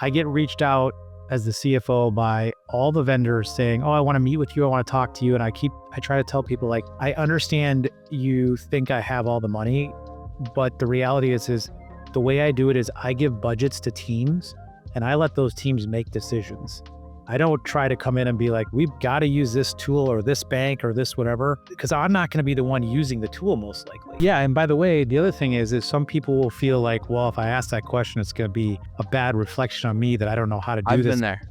I get reached out as the CFO by all the vendors saying, oh, I want to meet with you. I want to talk to you. And I try to tell people, like, I understand you think I have all the money, but the reality is the way I do it is I give budgets to teams and I let those teams make decisions. I don't try to come in and be like, we've got to use this tool or this bank or this whatever, because I'm not going to be the one using the tool most likely. Yeah. And by the way, the other thing is some people will feel like, well, if I ask that question, it's going to be a bad reflection on me that I don't know how to do this. I've been there.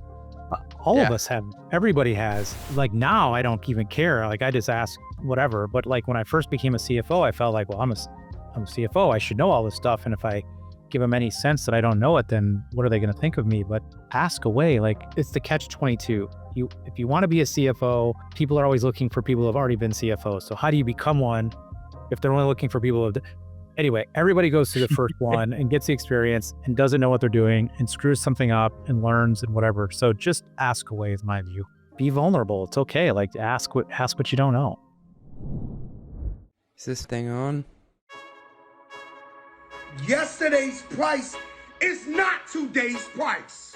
All of us have. Everybody has. Like now, I don't even care. Like I just ask whatever. But like when I first became a CFO, I felt like, well, I'm a CFO. I should know all this stuff. And if I give them any sense that I don't know it, then what are they going to think of me? But ask away. Like it's the catch-22. If you want to be a CFO, people are always looking for people who have already been CFOs. So how do you become one if they're only looking for people who have... Anyway, everybody goes through the first one and gets the experience and doesn't know what they're doing and screws something up and learns and whatever. So just ask away is my view. Be vulnerable. It's okay. Like ask what you don't know. Is this thing on? Yesterday's price is not today's price.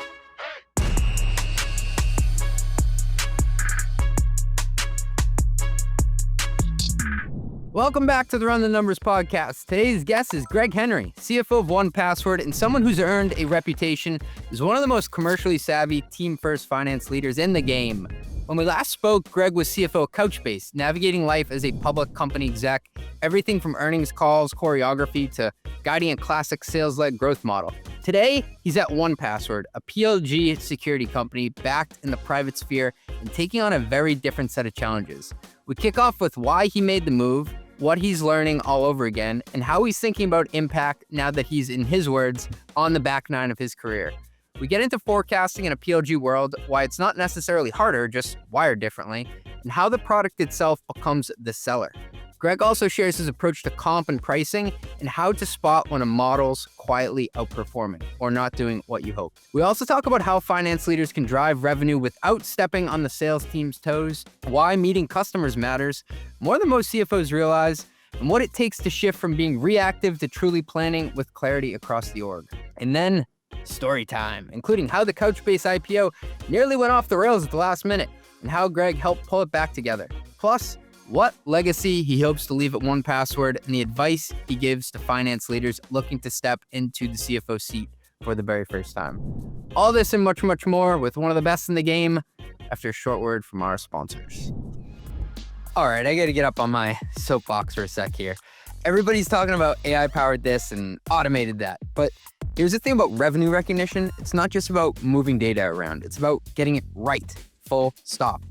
Welcome back to the Run the Numbers podcast. Today's guest is Greg Henry, CFO of 1Password, and someone who's earned a reputation as one of the most commercially savvy team-first finance leaders in the game. When we last spoke, Greg was CFO of Couchbase, navigating life as a public company exec, everything from earnings calls, choreography, to guiding a classic sales-led growth model. Today, he's at 1Password, a PLG security company backed in the private sphere and taking on a very different set of challenges. We kick off with why he made the move, what he's learning all over again, and how he's thinking about impact now that he's, in his words, on the back nine of his career. We get into forecasting in a PLG world, why it's not necessarily harder, just wired differently, and how the product itself becomes the seller. Greg also shares his approach to comp and pricing and how to spot when a model's quietly outperforming or not doing what you hope. We also talk about how finance leaders can drive revenue without stepping on the sales team's toes, why meeting customers matters more than most CFOs realize, and what it takes to shift from being reactive to truly planning with clarity across the org. And then story time, including how the Couchbase IPO nearly went off the rails at the last minute and how Greg helped pull it back together. Plus, what legacy he hopes to leave at 1Password and the advice he gives to finance leaders looking to step into the CFO seat for the very first time. All this and much, much more with one of the best in the game after a short word from our sponsors. All right, I got to get up on my soapbox for a sec here. Everybody's talking about AI-powered this and automated that, but here's the thing about revenue recognition. It's not just about moving data around. It's about getting it right, full stop.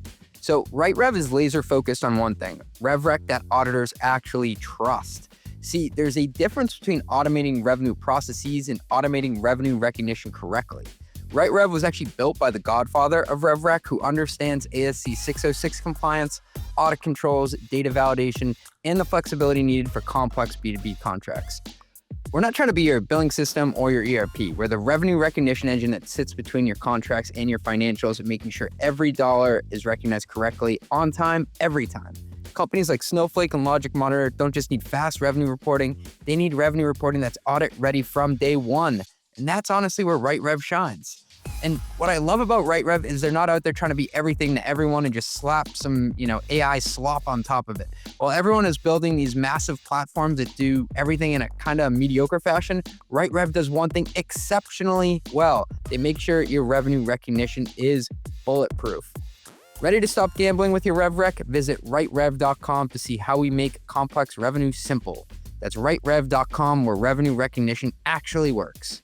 So RightRev is laser focused on one thing, RevRec that auditors actually trust. See, there's a difference between automating revenue processes and automating revenue recognition correctly. RightRev was actually built by the godfather of RevRec, who understands ASC 606 compliance, audit controls, data validation, and the flexibility needed for complex B2B contracts. We're not trying to be your billing system or your ERP. We're the revenue recognition engine that sits between your contracts and your financials and making sure every dollar is recognized correctly, on time, every time. Companies like Snowflake and Logic Monitor don't just need fast revenue reporting, they need revenue reporting that's audit ready from day one. And that's honestly where RightRev shines. And what I love about RightRev is they're not out there trying to be everything to everyone and just slap some, AI slop on top of it. While everyone is building these massive platforms that do everything in a kind of mediocre fashion, RightRev does one thing exceptionally well. They make sure your revenue recognition is bulletproof. Ready to stop gambling with your RevRec? Visit rightrev.com to see how we make complex revenue simple. That's rightrev.com, where revenue recognition actually works.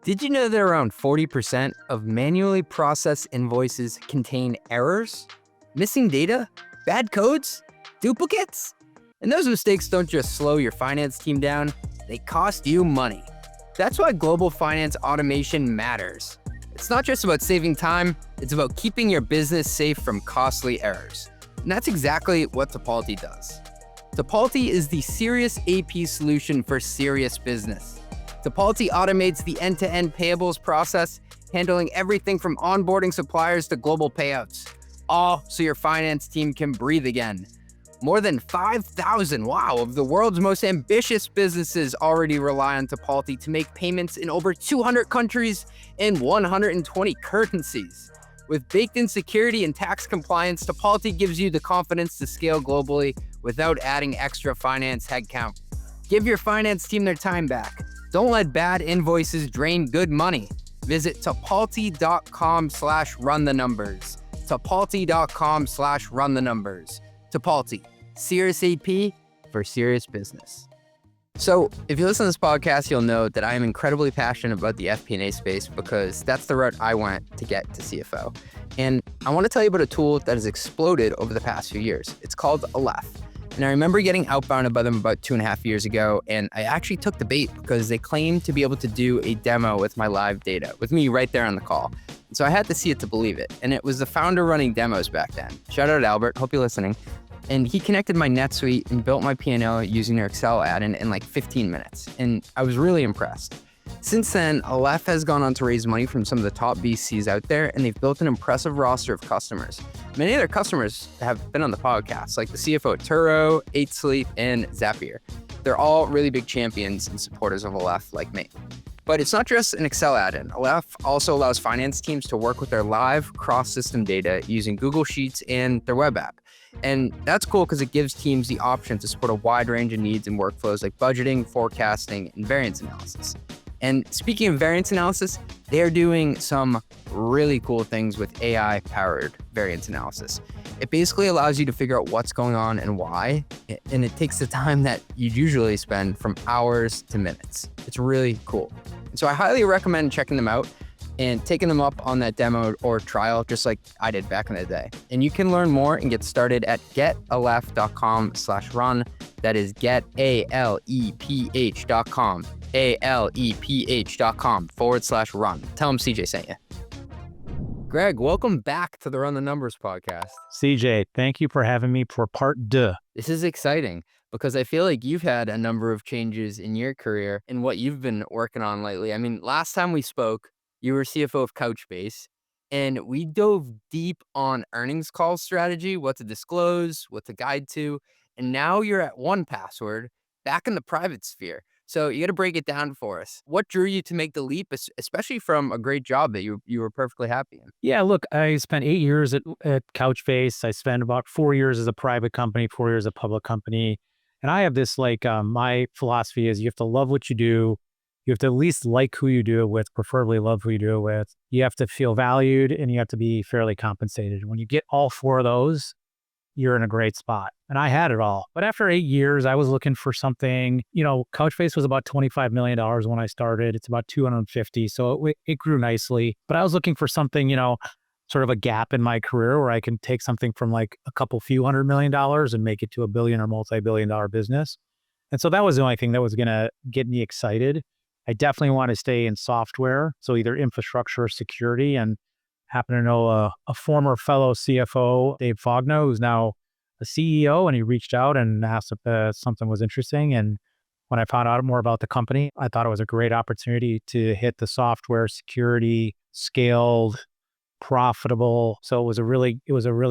Did you know that around 40% of manually processed invoices contain errors, missing data, bad codes, duplicates? And those mistakes don't just slow your finance team down, they cost you money. That's why global finance automation matters. It's not just about saving time, it's about keeping your business safe from costly errors. And that's exactly what Tipalti does. Tipalti is the serious AP solution for serious business. Tipalti automates the end-to-end payables process, handling everything from onboarding suppliers to global payouts, all so your finance team can breathe again. More than 5,000, wow, of the world's most ambitious businesses already rely on Tipalti to make payments in over 200 countries and 120 currencies. With baked-in security and tax compliance, Tipalti gives you the confidence to scale globally without adding extra finance headcount. Give your finance team their time back. Don't let bad invoices drain good money. Visit tipalti.com/runthenumbers. Tipalti.com/runthenumbers. Tipalti, serious AP for serious business. So if you listen to this podcast, you'll know that I am incredibly passionate about the FP&A space because that's the route I went to get to CFO. And I want to tell you about a tool that has exploded over the past few years. It's called Aleph. And I remember getting outbounded by them about 2.5 years ago, and I actually took the bait because they claimed to be able to do a demo with my live data, with me right there on the call. And so I had to see it to believe it. And it was the founder running demos back then. Shout out Albert, hope you're listening. And he connected my NetSuite and built my P&L using their Excel add-in in like 15 minutes. And I was really impressed. Since then, Aleph has gone on to raise money from some of the top VCs out there, and they've built an impressive roster of customers. Many of their customers have been on the podcast, like the CFO at Turo, 8 Sleep, and Zapier. They're all really big champions and supporters of Aleph like me. But it's not just an Excel add-in. Aleph also allows finance teams to work with their live cross-system data using Google Sheets and their web app. And that's cool because it gives teams the option to support a wide range of needs and workflows like budgeting, forecasting, and variance analysis. And speaking of variance analysis, they're doing some really cool things with AI-powered variance analysis. It basically allows you to figure out what's going on and why, and it takes the time that you'd usually spend from hours to minutes. It's really cool. And so I highly recommend checking them out and taking them up on that demo or trial, just like I did back in the day. And you can learn more and get started at getaleph.com/run. That is getaleph.com, aleph.com/run. Tell them CJ sent you. Greg, welcome back to the Run the Numbers podcast. CJ, thank you for having me for part 2. This is exciting because I feel like you've had a number of changes in your career and what you've been working on lately. I mean, last time we spoke, you were CFO of Couchbase, and we dove deep on earnings call strategy, what to disclose, what to guide to, and now you're at 1Password, back in the private sphere. So you got to break it down for us. What drew you to make the leap, especially from a great job that you were perfectly happy in? Yeah, look, I spent 8 years at Couchbase. I spent about 4 years as a private company, 4 years as a public company. And I have this my philosophy is you have to love what you do. You have to at least like who you do it with, preferably love who you do it with. You have to feel valued and you have to be fairly compensated. When you get all 4 of those, you're in a great spot. And I had it all. But after 8 years, I was looking for something, Couchbase was about $25 million when I started. It's about 250. So it grew nicely. But I was looking for something, sort of a gap in my career where I can take something from like a few $100 million and make it to a billion or multi-billion dollar business. And so that was the only thing that was going to get me excited. I definitely want to stay in software, so either infrastructure or security, and happen to know a former fellow CFO, Dave Fogno, who's now a CEO, and he reached out and asked if something was interesting. And when I found out more about the company, I thought it was a great opportunity to hit the software, security, scaled, profitable. So it was a really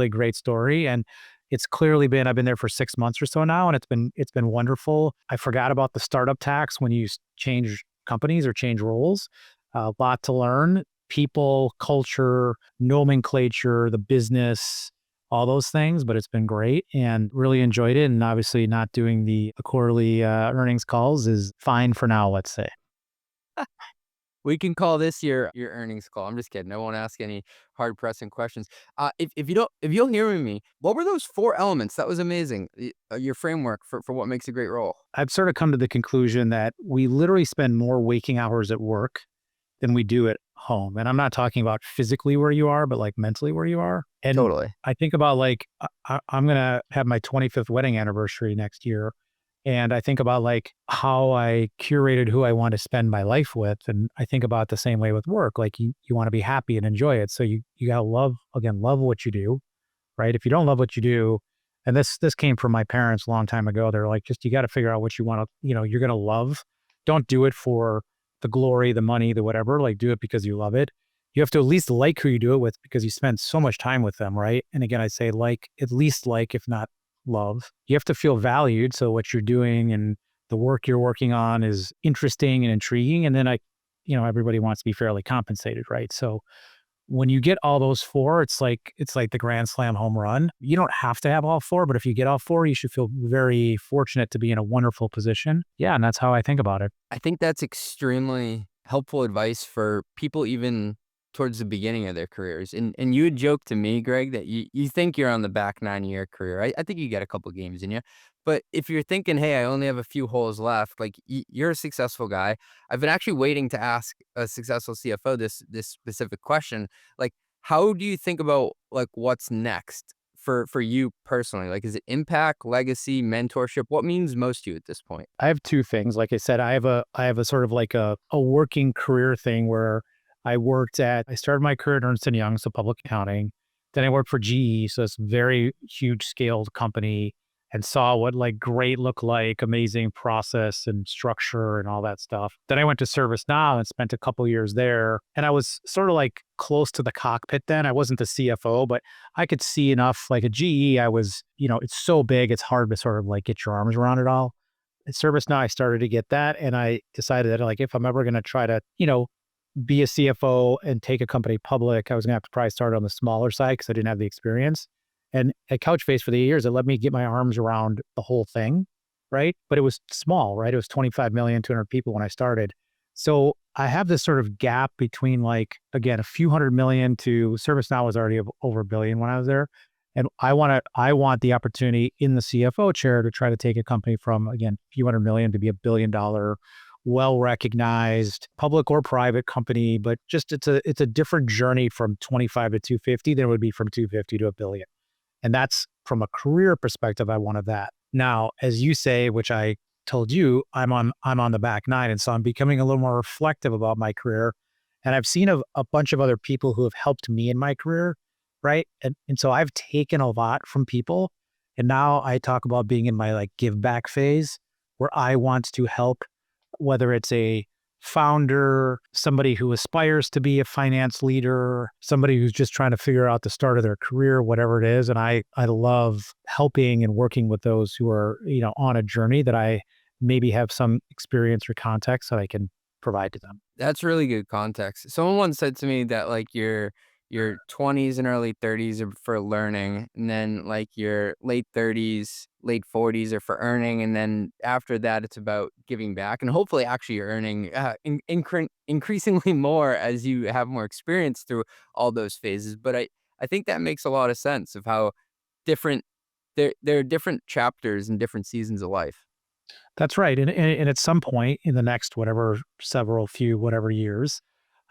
great story. And it's clearly been, I've been there for 6 months or so now, and it's been wonderful. I forgot about the startup tax when you change companies or change roles. A lot to learn. People, culture, nomenclature, the business, all those things, but it's been great and really enjoyed it. And obviously not doing the quarterly earnings calls is fine for now, let's say. We can call this your earnings call. I'm just kidding. I won't ask any hard pressing questions. If you'll hear me, what were those 4 elements? That was amazing. Your framework for what makes a great role. I've sort of come to the conclusion that we literally spend more waking hours at work than we do at home. And I'm not talking about physically where you are, but like mentally where you are. And totally. I think about I'm going to have my 25th wedding anniversary next year. And I think about how I curated who I want to spend my life with. And I think about the same way with work. Like you want to be happy and enjoy it. So you got to love what you do, right? If you don't love what you do, and this came from my parents a long time ago. They're like, you got to figure out what you want to, you're going to love. Don't do it for the glory, the money, the whatever, do it because you love it. You have to at least like who you do it with because you spend so much time with them, right? And again, I say at least if not love. You have to feel valued. So what you're doing and the work you're working on is interesting and intriguing. And then everybody wants to be fairly compensated, right? So when you get all those four, it's like the grand slam home run. You don't have to have all four, but if you get all four, you should feel very fortunate to be in a wonderful position. Yeah, and that's how I think about it. I think that's extremely helpful advice for people even towards the beginning of their careers. And you had joked to me, Greg, that you think you're on the back nine of your career. I think you get a couple games in you. But if you're thinking, hey, I only have a few holes left, like you're a successful guy. I've been actually waiting to ask a successful CFO this specific question. Like, how do you think about like what's next for you personally? Like, is it impact, legacy, mentorship? What means most to you at this point? I have two things. Like I said, I have a sort of like a working career thing where I started my career at Ernst & Young, so public accounting. Then I worked for GE, so it's a very huge scaled company, and saw what like great looked like, amazing process and structure and all that stuff. Then I went to ServiceNow and spent a couple years there. And I was sort of like close to the cockpit then. I wasn't the CFO, but I could see enough. Like at GE, I was, it's so big, it's hard to sort of like get your arms around it all. At ServiceNow, I started to get that. And I decided that like, if I'm ever going to try to, be a CFO and take a company public, I was gonna have to probably start on the smaller side because I didn't have the experience. And at Couchbase for the years, it let me get my arms around the whole thing, right? But it was small, right? It was 25 million, 200 people when I started. So I have this sort of gap between like, again, a few hundred million to ServiceNow was already over $1 billion when I was there. And I want the opportunity in the CFO chair to try to take a company from, again, a few hundred million to be $1 billion, well-recognized public or private company, but just it's a different journey from 25 to 250 than it would be from 250 to $1 billion. And that's from a career perspective, I wanted that. Now, as you say, which I told you, I'm on the back nine. And so I'm becoming a little more reflective about my career. And I've seen a bunch of other people who have helped me in my career, right? And so I've taken a lot from people. And now I talk about being in my like give back phase where I want to help, whether it's a founder, somebody who aspires to be a finance leader, somebody who's just trying to figure out the start of their career, whatever it is. And I love helping and working with those who are, on a journey that I maybe have some experience or context that I can provide to them. That's really good context. Someone once said to me that like your 20s and early 30s are for learning, and then like your late 30s, late 40s are for earning, and then after that it's about giving back. And hopefully actually you're earning increasingly more as you have more experience through all those phases. But I think that makes a lot of sense of how different there are different chapters and different seasons of life. That's right. And at some point in the next whatever years,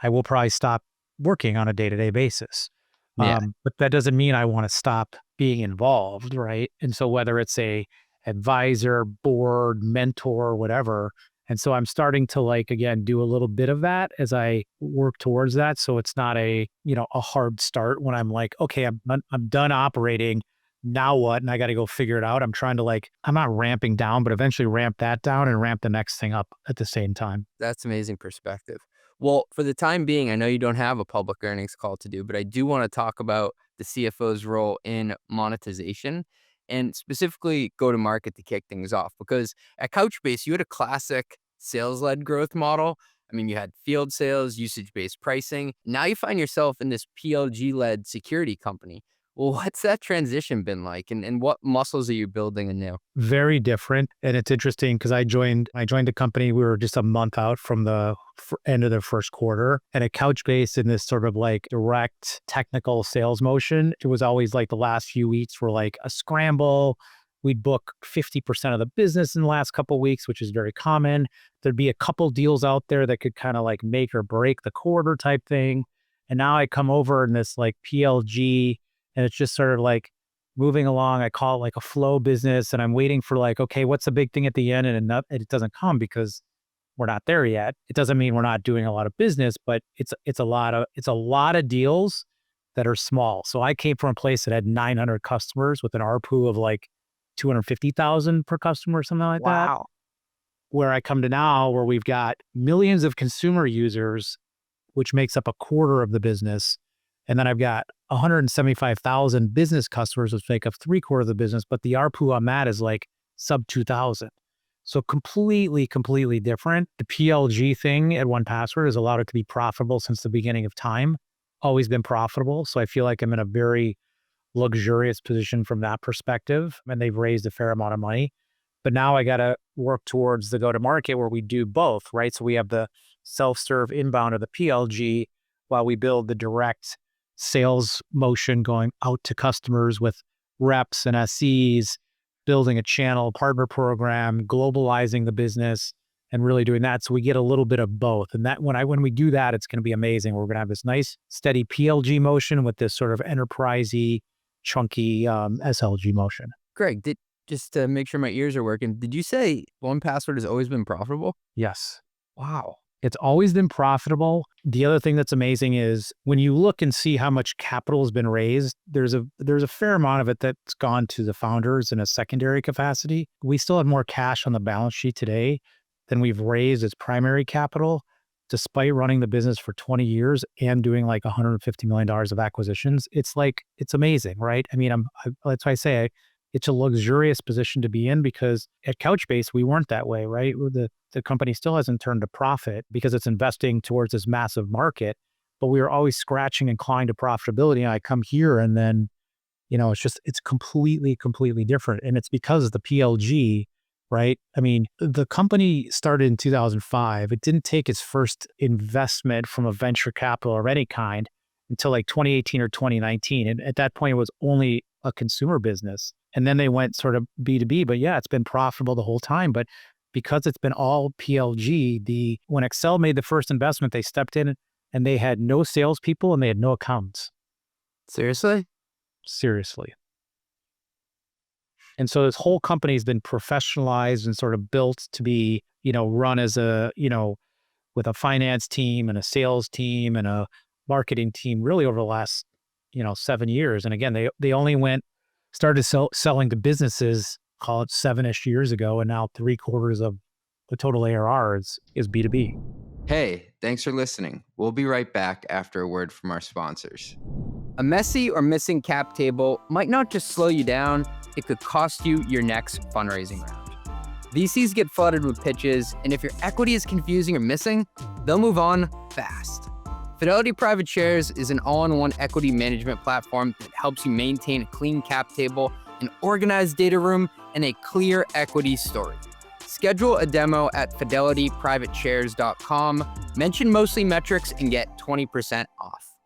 I will probably stop working on a day-to-day basis. Yeah. But that doesn't mean I want to stop being involved, right? And so whether it's a advisor, board, mentor, whatever. And so I'm starting to like, again, do a little bit of that as I work towards that. So it's not a hard start when I'm like, okay, I'm done operating. Now what? And I got to go figure it out. I'm trying to I'm not ramping down, but eventually ramp that down and ramp the next thing up at the same time. That's amazing perspective. Well, for the time being, I know you don't have a public earnings call to do, but I do want to talk about the CFO's role in monetization and specifically go to market to kick things off. Because at Couchbase, you had a classic sales-led growth model. I mean, you had field sales, usage-based pricing. Now you find yourself in this PLG-led security company. Well, what's that transition been like, and what muscles are you building anew? Very different. And it's interesting because I joined the company. We were just a month out from the end of the first quarter. And at Couchbase, in this sort of like direct technical sales motion, it was always like the last few weeks were like a scramble. We'd book 50% of the business in the last couple of weeks, which is very common. There'd be a couple deals out there that could kind of like make or break the quarter type thing. And now I come over in this like PLG, and it's just sort of like moving along. I call it like a flow business, and I'm waiting for like, okay, what's the big thing at the end? And it doesn't come because we're not there yet. It doesn't mean we're not doing a lot of business, but it's a lot of deals that are small. So I came from a place that had 900 customers with an ARPU of like 250,000 per customer or something like that. Wow. Where I come to now, where we've got millions of consumer users, which makes up a quarter of the business. And then I've got 175,000 business customers, which make up 3/4 of the business, but the ARPU on that is like sub 2,000. So completely different. The PLG thing at 1Password has allowed it to be profitable since the beginning of time, always been profitable. So I feel like I'm in a very luxurious position from that perspective, and they've raised a fair amount of money. But now I got to work towards the go-to-market where we do both, right? So we have the self-serve inbound of the PLG while we build the direct sales motion going out to customers with reps and SEs, building a channel partner program, globalizing the business, and really doing that. So we get a little bit of both. And that when we do that, it's going to be amazing. We're going to have this nice, steady PLG motion with this sort of enterprisey, chunky SLG motion. Greg, just to make sure my ears are working, did you say 1Password has always been profitable? Yes. Wow. It's always been profitable. The other thing that's amazing is when you look and see how much capital has been raised, there's a fair amount of it that's gone to the founders in a secondary capacity. We still have more cash on the balance sheet today than we've raised as primary capital, despite running the business for 20 years and doing like $150 million of acquisitions. It's amazing, right? I mean, that's why I say it's a luxurious position to be in, because at Couchbase, we weren't that way, right? The company still hasn't turned a profit because it's investing towards this massive market, but we were always scratching and clawing to profitability. And I come here and then, it's completely different. And it's because of the PLG, right? I mean, the company started in 2005. It didn't take its first investment from a venture capital of any kind until like 2018 or 2019. And at that point, it was only a consumer business. And then they went sort of B2B, but yeah, it's been profitable the whole time. But because it's been all PLG, when Excel made the first investment, they stepped in and they had no salespeople and they had no accounts. Seriously? Seriously. And so this whole company has been professionalized and sort of built to be, run as with a finance team and a sales team and a marketing team really over the last, 7 years. And again, they only started selling to businesses, call it 7-ish years ago, and now 3/4 of the total ARR is B2B. Hey, thanks for listening. We'll be right back after a word from our sponsors. A messy or missing cap table might not just slow you down, it could cost you your next fundraising round. VCs get flooded with pitches, and if your equity is confusing or missing, they'll move on fast. Fidelity Private Shares is an all-in-one equity management platform that helps you maintain a clean cap table, an organized data room, and a clear equity story. Schedule a demo at fidelityprivateshares.com, mention Mostly Metrics, and get 20% off.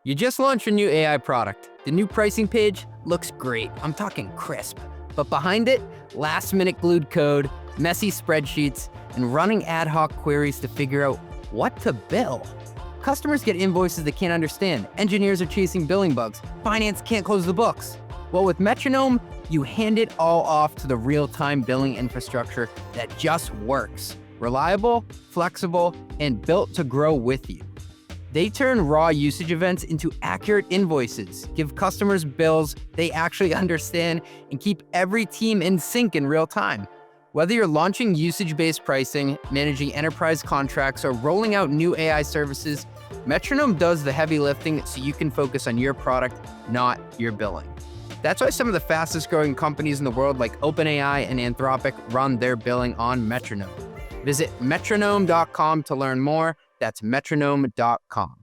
You just launched your new AI product. The new pricing page looks great. I'm talking crisp. But behind it, last-minute glued code, messy spreadsheets, and running ad hoc queries to figure out what to bill. Customers get invoices they can't understand. Engineers are chasing billing bugs. Finance can't close the books. Well, with Metronome, you hand it all off to the real-time billing infrastructure that just works. Reliable, flexible, and built to grow with you. They turn raw usage events into accurate invoices, give customers bills they actually understand, and keep every team in sync in real time. Whether you're launching usage-based pricing, managing enterprise contracts, or rolling out new AI services, Metronome does the heavy lifting so you can focus on your product, not your billing. That's why some of the fastest growing companies in the world like OpenAI and Anthropic run their billing on Metronome. Visit metronome.com to learn more. That's metronome.com.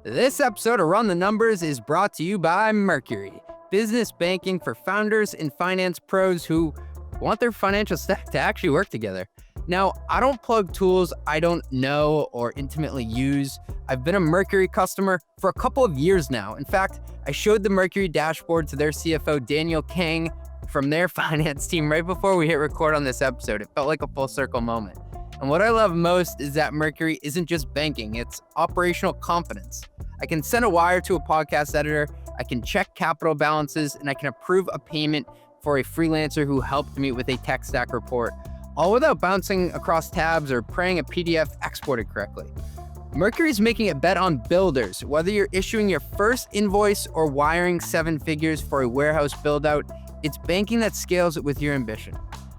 This episode of Run the Numbers is brought to you by Mercury, business banking for founders and finance pros who want their financial stack to actually work together. Now, I don't plug tools I don't know or intimately use. I've been a Mercury customer for a couple of years now. In fact, I showed the Mercury dashboard to their CFO, Daniel Kang, from their finance team right before we hit record on this episode. It felt like a full circle moment. And what I love most is that Mercury isn't just banking, it's operational confidence. I can send a wire to a podcast editor, I can check capital balances, and I can approve a payment for a freelancer who helped me with a tech stack report, all without bouncing across tabs or praying a PDF exported correctly. Mercury's making a bet on builders. Whether you're issuing your first invoice or wiring 7 figures for a warehouse build-out, it's banking that scales with your ambition.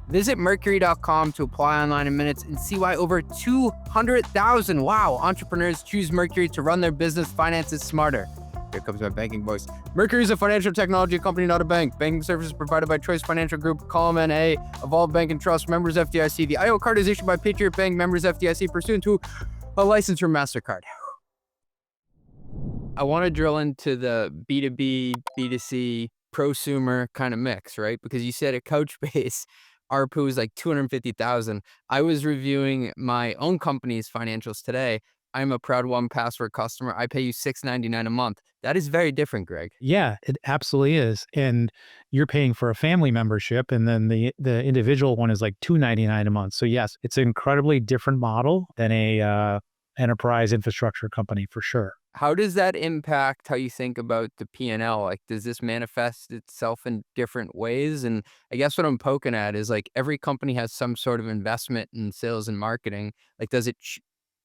Visit Mercury.com to apply online in minutes and see why over 200,000, entrepreneurs choose Mercury to run their business finances smarter. Here comes my banking voice. Mercury is a financial technology company, not a bank. Banking services provided by Choice Financial Group, Column NA, Evolve Bank and Trust, members FDIC. The IO card is issued by Patriot Bank, members FDIC, pursuant to a license from MasterCard. I want to drill into the B2B, B2C, prosumer kind of mix, right? Because you said at Couchbase, ARPU is like 250,000. I was reviewing my own company's financials today. I'm a proud 1Password customer. I pay you $6.99 a month. That is very different, Greg. Yeah, it absolutely is. And you're paying for a family membership, and then the individual one is like $2.99 a month. So yes, it's an incredibly different model than a enterprise infrastructure company for sure. How does that impact how you think about the P&L? Like, does this manifest itself in different ways? And I guess what I'm poking at is like every company has some sort of investment in sales and marketing. Like, do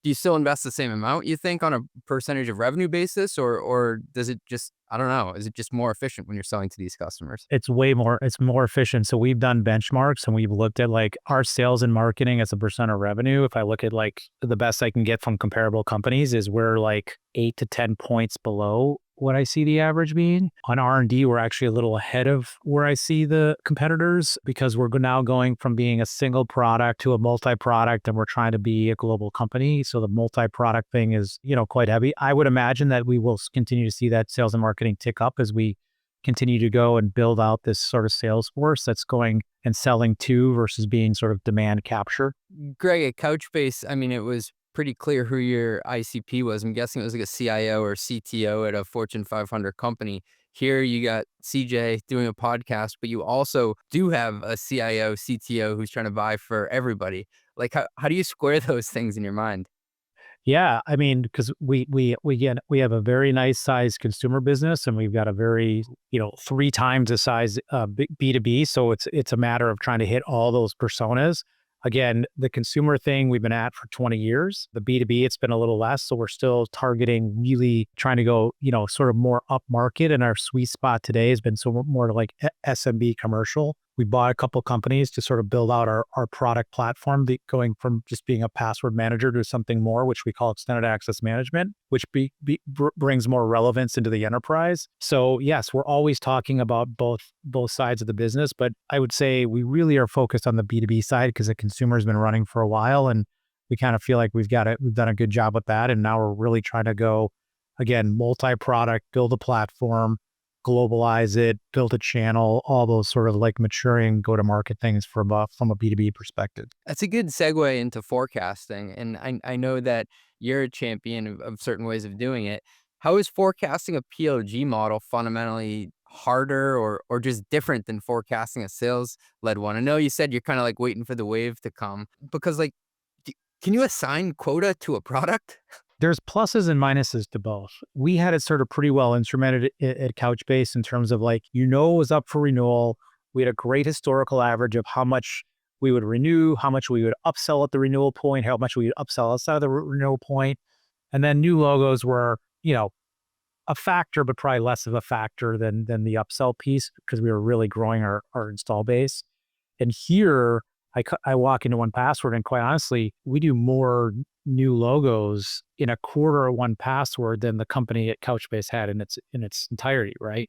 you still invest the same amount, you think, on a percentage of revenue basis, or does it just, I don't know, is it just more efficient when you're selling to these customers? It's more efficient. So we've done benchmarks and we've looked at like our sales and marketing as a percent of revenue. If I look at like the best I can get from comparable companies is we're like 8 to 10 points below what I see the average being. On R&D, we're actually a little ahead of where I see the competitors because we're now going from being a single product to a multi-product, and we're trying to be a global company. So the multi-product thing is, quite heavy. I would imagine that we will continue to see that sales and marketing tick up as we continue to go and build out this sort of sales force that's going and selling to versus being sort of demand capture. Greg, at Couchbase, I mean, it was pretty clear who your ICP was. I'm guessing it was like a CIO or CTO at a Fortune 500 company. Here you got CJ doing a podcast, but you also do have a CIO, CTO who's trying to buy for everybody. Like, how do you square those things in your mind? Yeah, I mean, because we have a very nice sized consumer business, and we've got a very 3 times the size B2B. So it's a matter of trying to hit all those personas. Again, the consumer thing we've been at for 20 years. The B2B, it's been a little less. So we're still targeting, really trying to go, sort of more up market. And our sweet spot today has been so more like SMB commercial. We bought a couple companies to sort of build out our product platform, going from just being a password manager to something more, which we call extended access management, which brings more relevance into the enterprise. So yes, we're always talking about both sides of the business, but I would say we really are focused on the B2B side because the consumer has been running for a while, and we kind of feel like we've done a good job with that. And now we're really trying to go, again, multi-product, build a platform, globalize it, build a channel, all those sort of like maturing go-to-market things from a B2B perspective. That's a good segue into forecasting. And I know that you're a champion of certain ways of doing it. How is forecasting a PLG model fundamentally harder or just different than forecasting a sales-led one? I know you said you're kind of like waiting for the wave to come because like, can you assign quota to a product? There's pluses and minuses to both. We had it sort of pretty well instrumented at Couchbase in terms of like, it was up for renewal. We had a great historical average of how much we would renew, how much we would upsell at the renewal point, how much we would upsell outside of the renewal point. And then new logos were, a factor, but probably less of a factor than the upsell piece because we were really growing our install base. And here, I walk into 1Password, and quite honestly, we do more new logos in a quarter of 1Password than the company at Couchbase had in its entirety, right?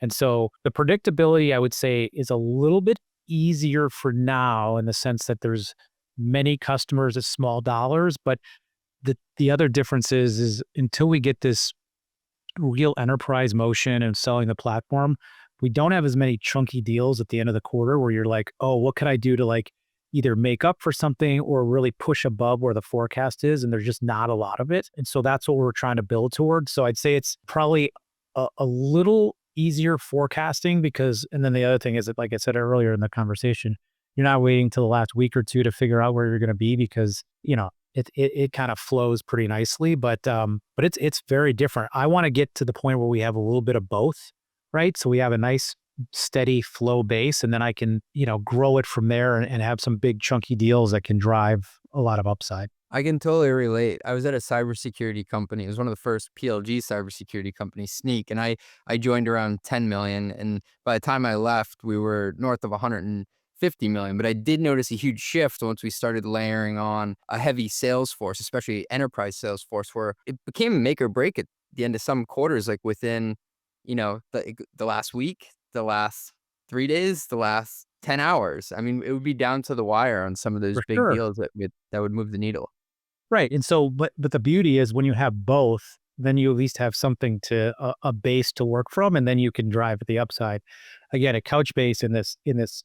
And so the predictability, I would say, is a little bit easier for now in the sense that there's many customers at small dollars, but the other difference is until we get this real enterprise motion and selling the platform, we don't have as many chunky deals at the end of the quarter where you're like, oh, what could I do to like either make up for something or really push above where the forecast is? And there's just not a lot of it. And so that's what we're trying to build towards. So I'd say it's probably a little easier forecasting and then the other thing is that, like I said earlier in the conversation, you're not waiting till the last week or two to figure out where you're going to be because, it kind of flows pretty nicely, but it's very different. I want to get to the point where we have a little bit of both, right? So we have a nice steady flow base, and then I can, grow it from there and have some big chunky deals that can drive a lot of upside. I can totally relate. I was at a cybersecurity company. It was one of the first PLG cybersecurity companies, Sneak, and I joined around 10 million. And by the time I left, we were north of 150 50 million. But I did notice a huge shift once we started layering on a heavy sales force, especially enterprise sales force, where it became make or break at the end of some quarters, like within, the last week, the last 3 days, the last 10 hours. I mean, it would be down to the wire on some of those For big sure. deals that would move the needle. Right. And so, but the beauty is when you have both, then you at least have something to a base to work from, and then you can drive at the upside. Again, at Couchbase in this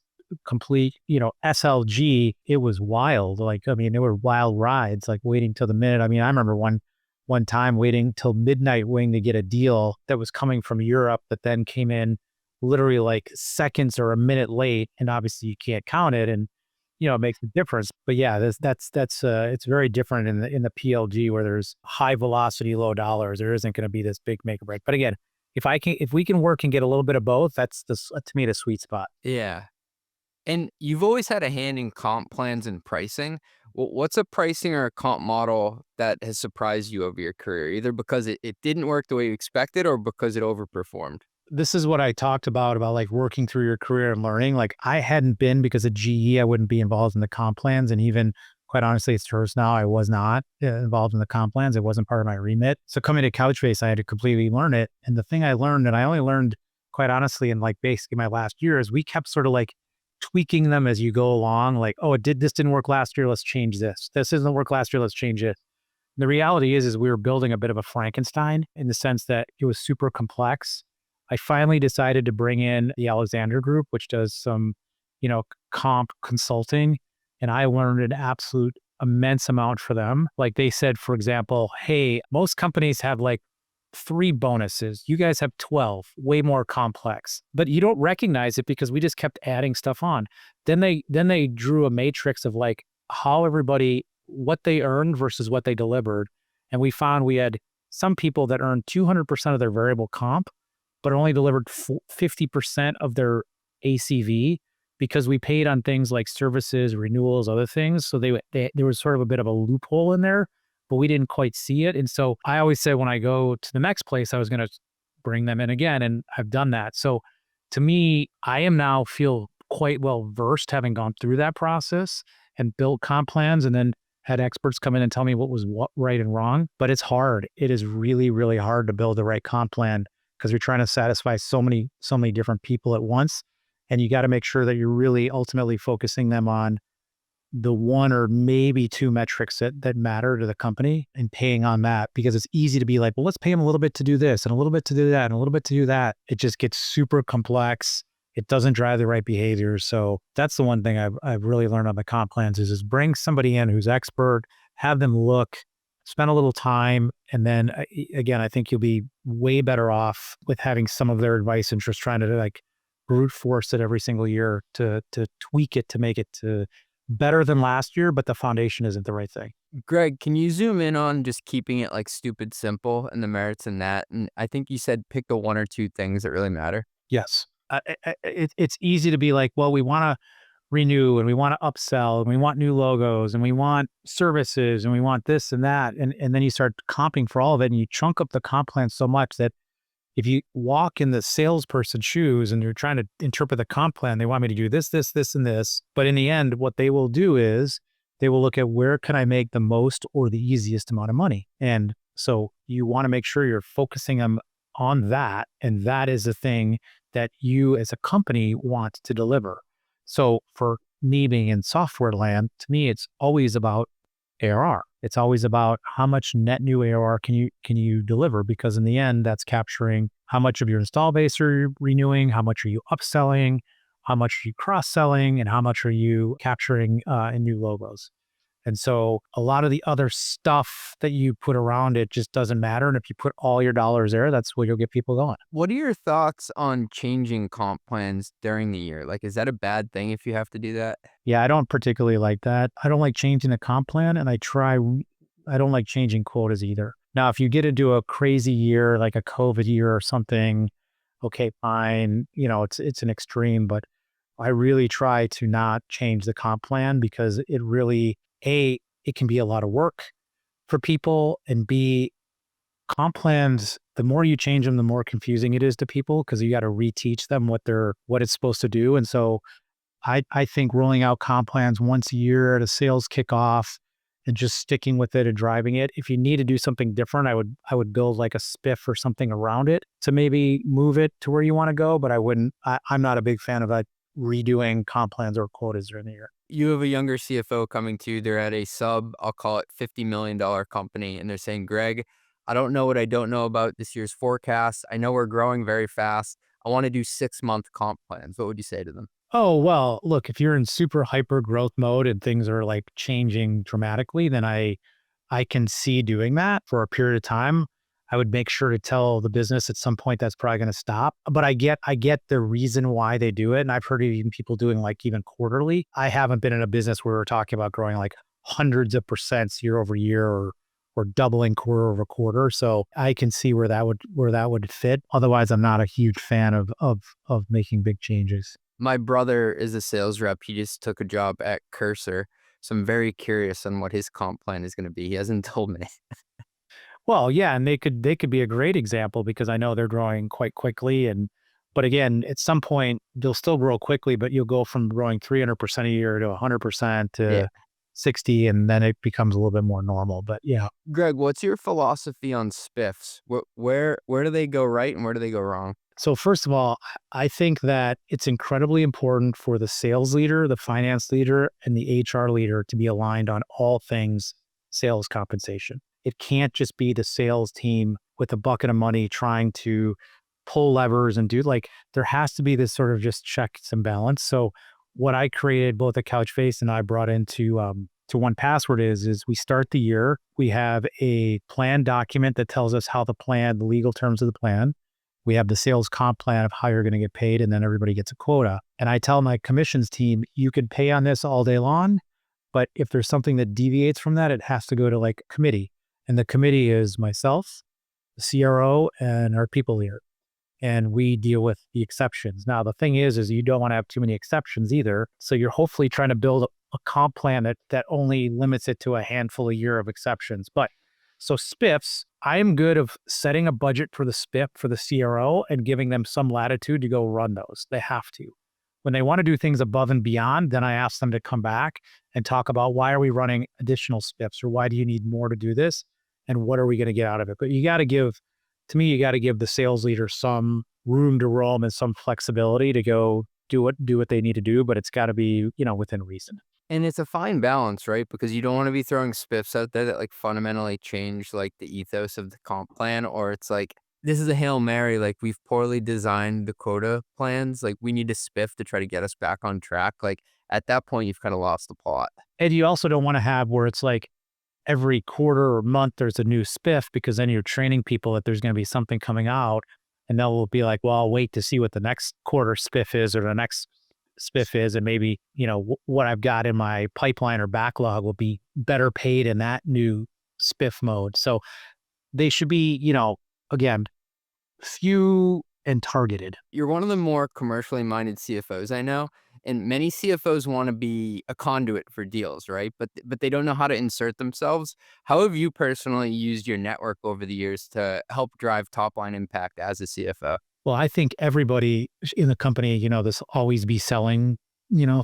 complete, SLG, it was wild. Like, I mean, there were wild rides, like waiting till the minute. I mean, I remember one time waiting till midnight waiting to get a deal that was coming from Europe that then came in literally like seconds or a minute late, and obviously you can't count it, and it makes a difference. But yeah, that's it's very different in the PLG where there's high velocity, low dollars. There isn't going to be this big make or break. But again, if we can work and get a little bit of both, that's to me the sweet spot. Yeah. And you've always had a hand in comp plans and pricing. What's a pricing or a comp model that has surprised you over your career, either because it didn't work the way you expected or because it overperformed? This is what I talked about like working through your career and learning. Like I hadn't been, because of GE, I wouldn't be involved in the comp plans. And even quite honestly, it's first now, I was not involved in the comp plans. It wasn't part of my remit. So coming to Couchbase, I had to completely learn it. And the thing I learned, and I only learned quite honestly in like basically my last year, is we kept sort of like tweaking them as you go along. Like, oh, this didn't work last year. Let's change this. This didn't work last year. Let's change it. The reality is we were building a bit of a Frankenstein in the sense that it was super complex. I finally decided to bring in the Alexander Group, which does some, comp consulting. And I learned an absolute immense amount for them. Like they said, for example, hey, most companies have like 3 bonuses. You guys have 12, way more complex, but you don't recognize it because we just kept adding stuff on. Then they drew a matrix of like how everybody, what they earned versus what they delivered. And we found we had some people that earned 200% of their variable comp, but only delivered 50% of their ACV because we paid on things like services, renewals, other things. So there was sort of a bit of a loophole in there, but we didn't quite see it. And so I always said when I go to the next place, I was going to bring them in again. And I've done that. So to me, I am now feel quite well versed having gone through that process and built comp plans and then had experts come in and tell me what was right and wrong. But it's hard. It is really, really hard to build the right comp plan because you're trying to satisfy so many different people at once. And you got to make sure that you're really ultimately focusing them on the 1 or maybe 2 metrics that matter to the company and paying on that, because it's easy to be like, well, let's pay them a little bit to do this and a little bit to do that and a little bit to do that. It just gets super complex. It doesn't drive the right behavior. So that's the one thing I've really learned on the comp plans is bring somebody in who's expert, have them look, spend a little time. And then again, I think you'll be way better off with having some of their advice and just trying to like brute force it every single year to tweak it to make it to better than last year, but the foundation isn't the right thing. Greg, can you zoom in on just keeping it like stupid simple and the merits in that? And I think you said pick the 1 or 2 things that really matter. Yes. It's easy to be like, well, we want to renew and we want to upsell and we want new logos and we want services and we want this and that. And then you start comping for all of it and you chunk up the comp plan so much that if you walk in the salesperson's shoes and you're trying to interpret the comp plan, they want me to do this, this, this, and this. But in the end, what they will do is they will look at where can I make the most or the easiest amount of money. And so you want to make sure you're focusing them on that. And that is the thing that you as a company want to deliver. So for me being in software land, to me, it's always about ARR. It's always about how much net new ARR can you deliver, because in the end, that's capturing how much of your install base are you renewing, how much are you upselling, how much are you cross-selling, and how much are you capturing in new logos. And so a lot of the other stuff that you put around it just doesn't matter. And if you put all your dollars there, that's where you'll get people going. What are your thoughts on changing comp plans during the year? Like, is that a bad thing if you have to do that? Yeah, I don't particularly like that. I don't like changing the comp plan, and I don't like changing quotas either. Now, if you get into a crazy year, like a COVID year or something, okay, fine. It's an extreme, but I really try to not change the comp plan because it really, A, it can be a lot of work for people, and B, comp plans, the more you change them, the more confusing it is to people because you got to reteach them what it's supposed to do. And so I think rolling out comp plans once a year at a sales kickoff and just sticking with it and driving it. If you need to do something different, I would build like a spiff or something around it to maybe move it to where you want to go. But I'm not a big fan of like redoing comp plans or quotas during the year. You have a younger CFO coming to you. They're at a I'll call it $50 million company. And they're saying, Greg, I don't know what I don't know about this year's forecast. I know we're growing very fast. I want to do 6-month comp plans. What would you say to them? Oh, well, look, if you're in super hyper growth mode and things are like changing dramatically, then I can see doing that for a period of time. I would make sure to tell the business at some point that's probably going to stop. But I get the reason why they do it. And I've heard of even people doing like even quarterly. I haven't been in a business where we're talking about growing like hundreds of percents year over year or doubling quarter over quarter. So I can see where that would fit. Otherwise, I'm not a huge fan of making big changes. My brother is a sales rep. He just took a job at Cursor. So I'm very curious on what his comp plan is going to be. He hasn't told me. Well, yeah, and they could be a great example because I know they're growing quite quickly. But again, at some point they'll still grow quickly, but you'll go from growing 300% a year to 100% to 60, and then it becomes a little bit more normal. But yeah. Greg, what's your philosophy on SPIFFs? Where do they go right and where do they go wrong? So first of all, I think that it's incredibly important for the sales leader, the finance leader, and the HR leader to be aligned on all things sales compensation. It can't just be the sales team with a bucket of money trying to pull levers and there has to be this sort of just checks and balance. So what I created both at Couchbase and I brought into to 1Password is we start the year, we have a plan document that tells us how the legal terms of the plan. We have the sales comp plan of how you're going to get paid, and then everybody gets a quota. And I tell my commissions team, you could pay on this all day long, but if there's something that deviates from that, it has to go to like a committee. And the committee is myself, the CRO, and our people leader. And we deal with the exceptions. Now, the thing is you don't want to have too many exceptions either. So you're hopefully trying to build a comp plan that only limits it to a handful a year of exceptions. But so SPIFFs, I am good of setting a budget for the SPIFF for the CRO and giving them some latitude to go run those. They have to. When they want to do things above and beyond, then I ask them to come back and talk about why are we running additional SPIFFs or why do you need more to do this and what are we going to get out of it? But you got to give the sales leader some room to roam and some flexibility to go do what they need to do, but it's got to be, within reason. And it's a fine balance, right? Because you don't want to be throwing SPIFFs out there that like fundamentally change like the ethos of the comp plan, or it's like, this is a Hail Mary, like we've poorly designed the quota plans. Like we need a SPIFF to try to get us back on track. Like at that point, you've kind of lost the plot. And you also don't want to have where it's like every quarter or month, there's a new SPIFF because then you're training people that there's going to be something coming out and they'll be like, well, I'll wait to see what the next quarter SPIFF is or the next SPIFF is. And maybe, what I've got in my pipeline or backlog will be better paid in that new SPIFF mode. So they should be, again, few and targeted. You're one of the more commercially minded CFOs I know, and many CFOs want to be a conduit for deals, right? But they don't know how to insert themselves. How have you personally used your network over the years to help drive top line impact as a CFO? Well, I think everybody in the company, this always be selling,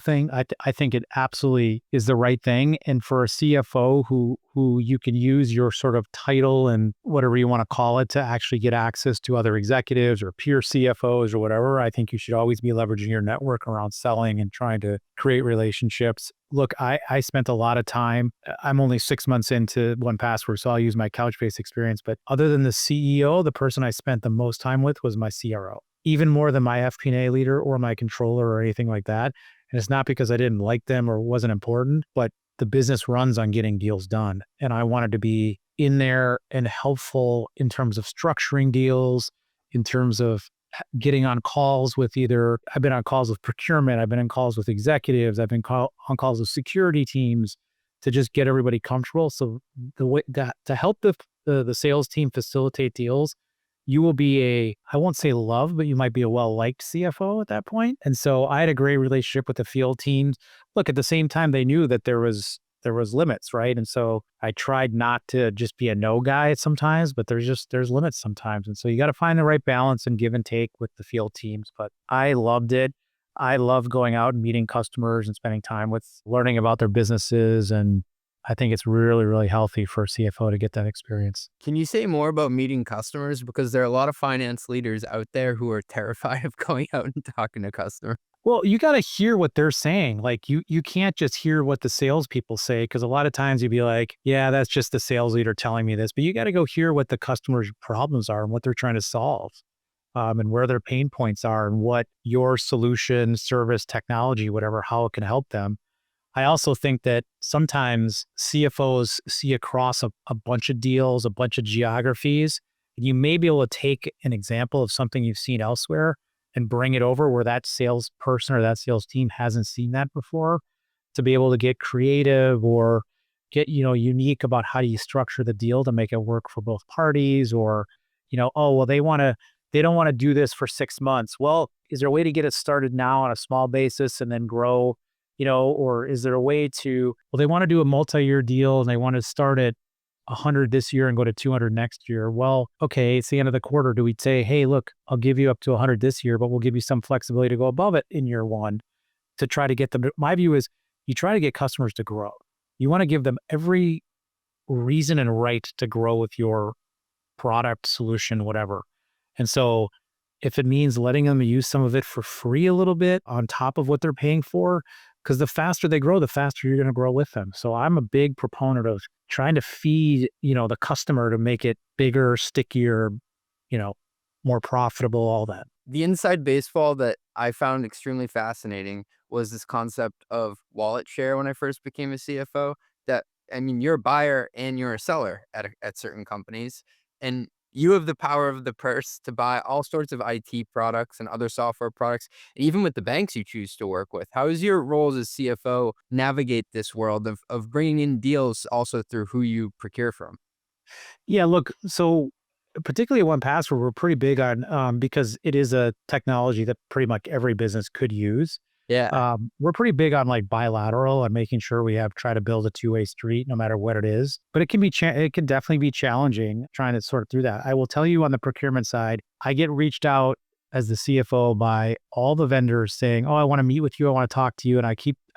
thing. I think it absolutely is the right thing. And for a CFO who you can use your sort of title and whatever you want to call it to actually get access to other executives or peer CFOs or whatever, I think you should always be leveraging your network around selling and trying to create relationships. Look, I spent a lot of time. I'm only 6 months into 1Password, so I'll use my Couchbase experience. But other than the CEO, the person I spent the most time with was my CRO, even more than my FP&A leader or my controller or anything like that. And it's not because I didn't like them or wasn't important, but the business runs on getting deals done. And I wanted to be in there and helpful in terms of structuring deals, in terms of getting on calls with I've been on calls with procurement, I've been on calls with executives, I've been on calls with security teams to just get everybody comfortable. So the way that to help the sales team facilitate deals, you will be I won't say love, but you might be a well-liked CFO at that point. And so I had a great relationship with the field teams. Look, at the same time, they knew that there was limits, right? And so I tried not to just be a no guy sometimes, but there's limits sometimes. And so you got to find the right balance and give and take with the field teams. But I loved it. I love going out and meeting customers and spending time with learning about their businesses. And I think it's really, really healthy for a CFO to get that experience. Can you say more about meeting customers? Because there are a lot of finance leaders out there who are terrified of going out and talking to customers. Well, you got to hear what they're saying. Like you can't just hear what the salespeople say, because a lot of times you'd be like, yeah, that's just the sales leader telling me this. But you got to go hear what the customer's problems are and what they're trying to solve, and where their pain points are and what your solution, service, technology, whatever, how it can help them. I also think that sometimes CFOs see across a bunch of deals, a bunch of geographies, and you may be able to take an example of something you've seen elsewhere and bring it over where that salesperson or that sales team hasn't seen that before, to be able to get creative or get, unique about how do you structure the deal to make it work for both parties. Or, oh, well, they don't want to do this for 6 months. Well, is there a way to get it started now on a small basis and then grow, or is there a way to, well, they want to do a multi-year deal and they want to start at 100 this year and go to 200 next year. Well, okay, it's the end of the quarter. Do we say, hey, look, I'll give you up to 100 this year, but we'll give you some flexibility to go above it in year one to try to get them to, my view is you try to get customers to grow. You want to give them every reason and right to grow with your product, solution, whatever. And so if it means letting them use some of it for free a little bit on top of what they're paying for, because the faster they grow, the faster you're going to grow with them. So I'm a big proponent of trying to feed, the customer to make it bigger, stickier, more profitable, all that. The inside baseball that I found extremely fascinating was this concept of wallet share when I first became a CFO. You're a buyer and you're a seller at certain companies, and you have the power of the purse to buy all sorts of IT products and other software products, even with the banks you choose to work with. How does your role as a CFO navigate this world of bringing in deals also through who you procure from? Yeah, look, so particularly at 1Password, we're pretty big on, because it is a technology that pretty much every business could use. Yeah. We're pretty big on like bilateral and making sure we try to build a two-way street no matter what it is. But it can definitely be challenging trying to sort through that. I will tell you on the procurement side, I get reached out as the CFO by all the vendors saying, oh, I want to meet with you. I want to talk to you. And I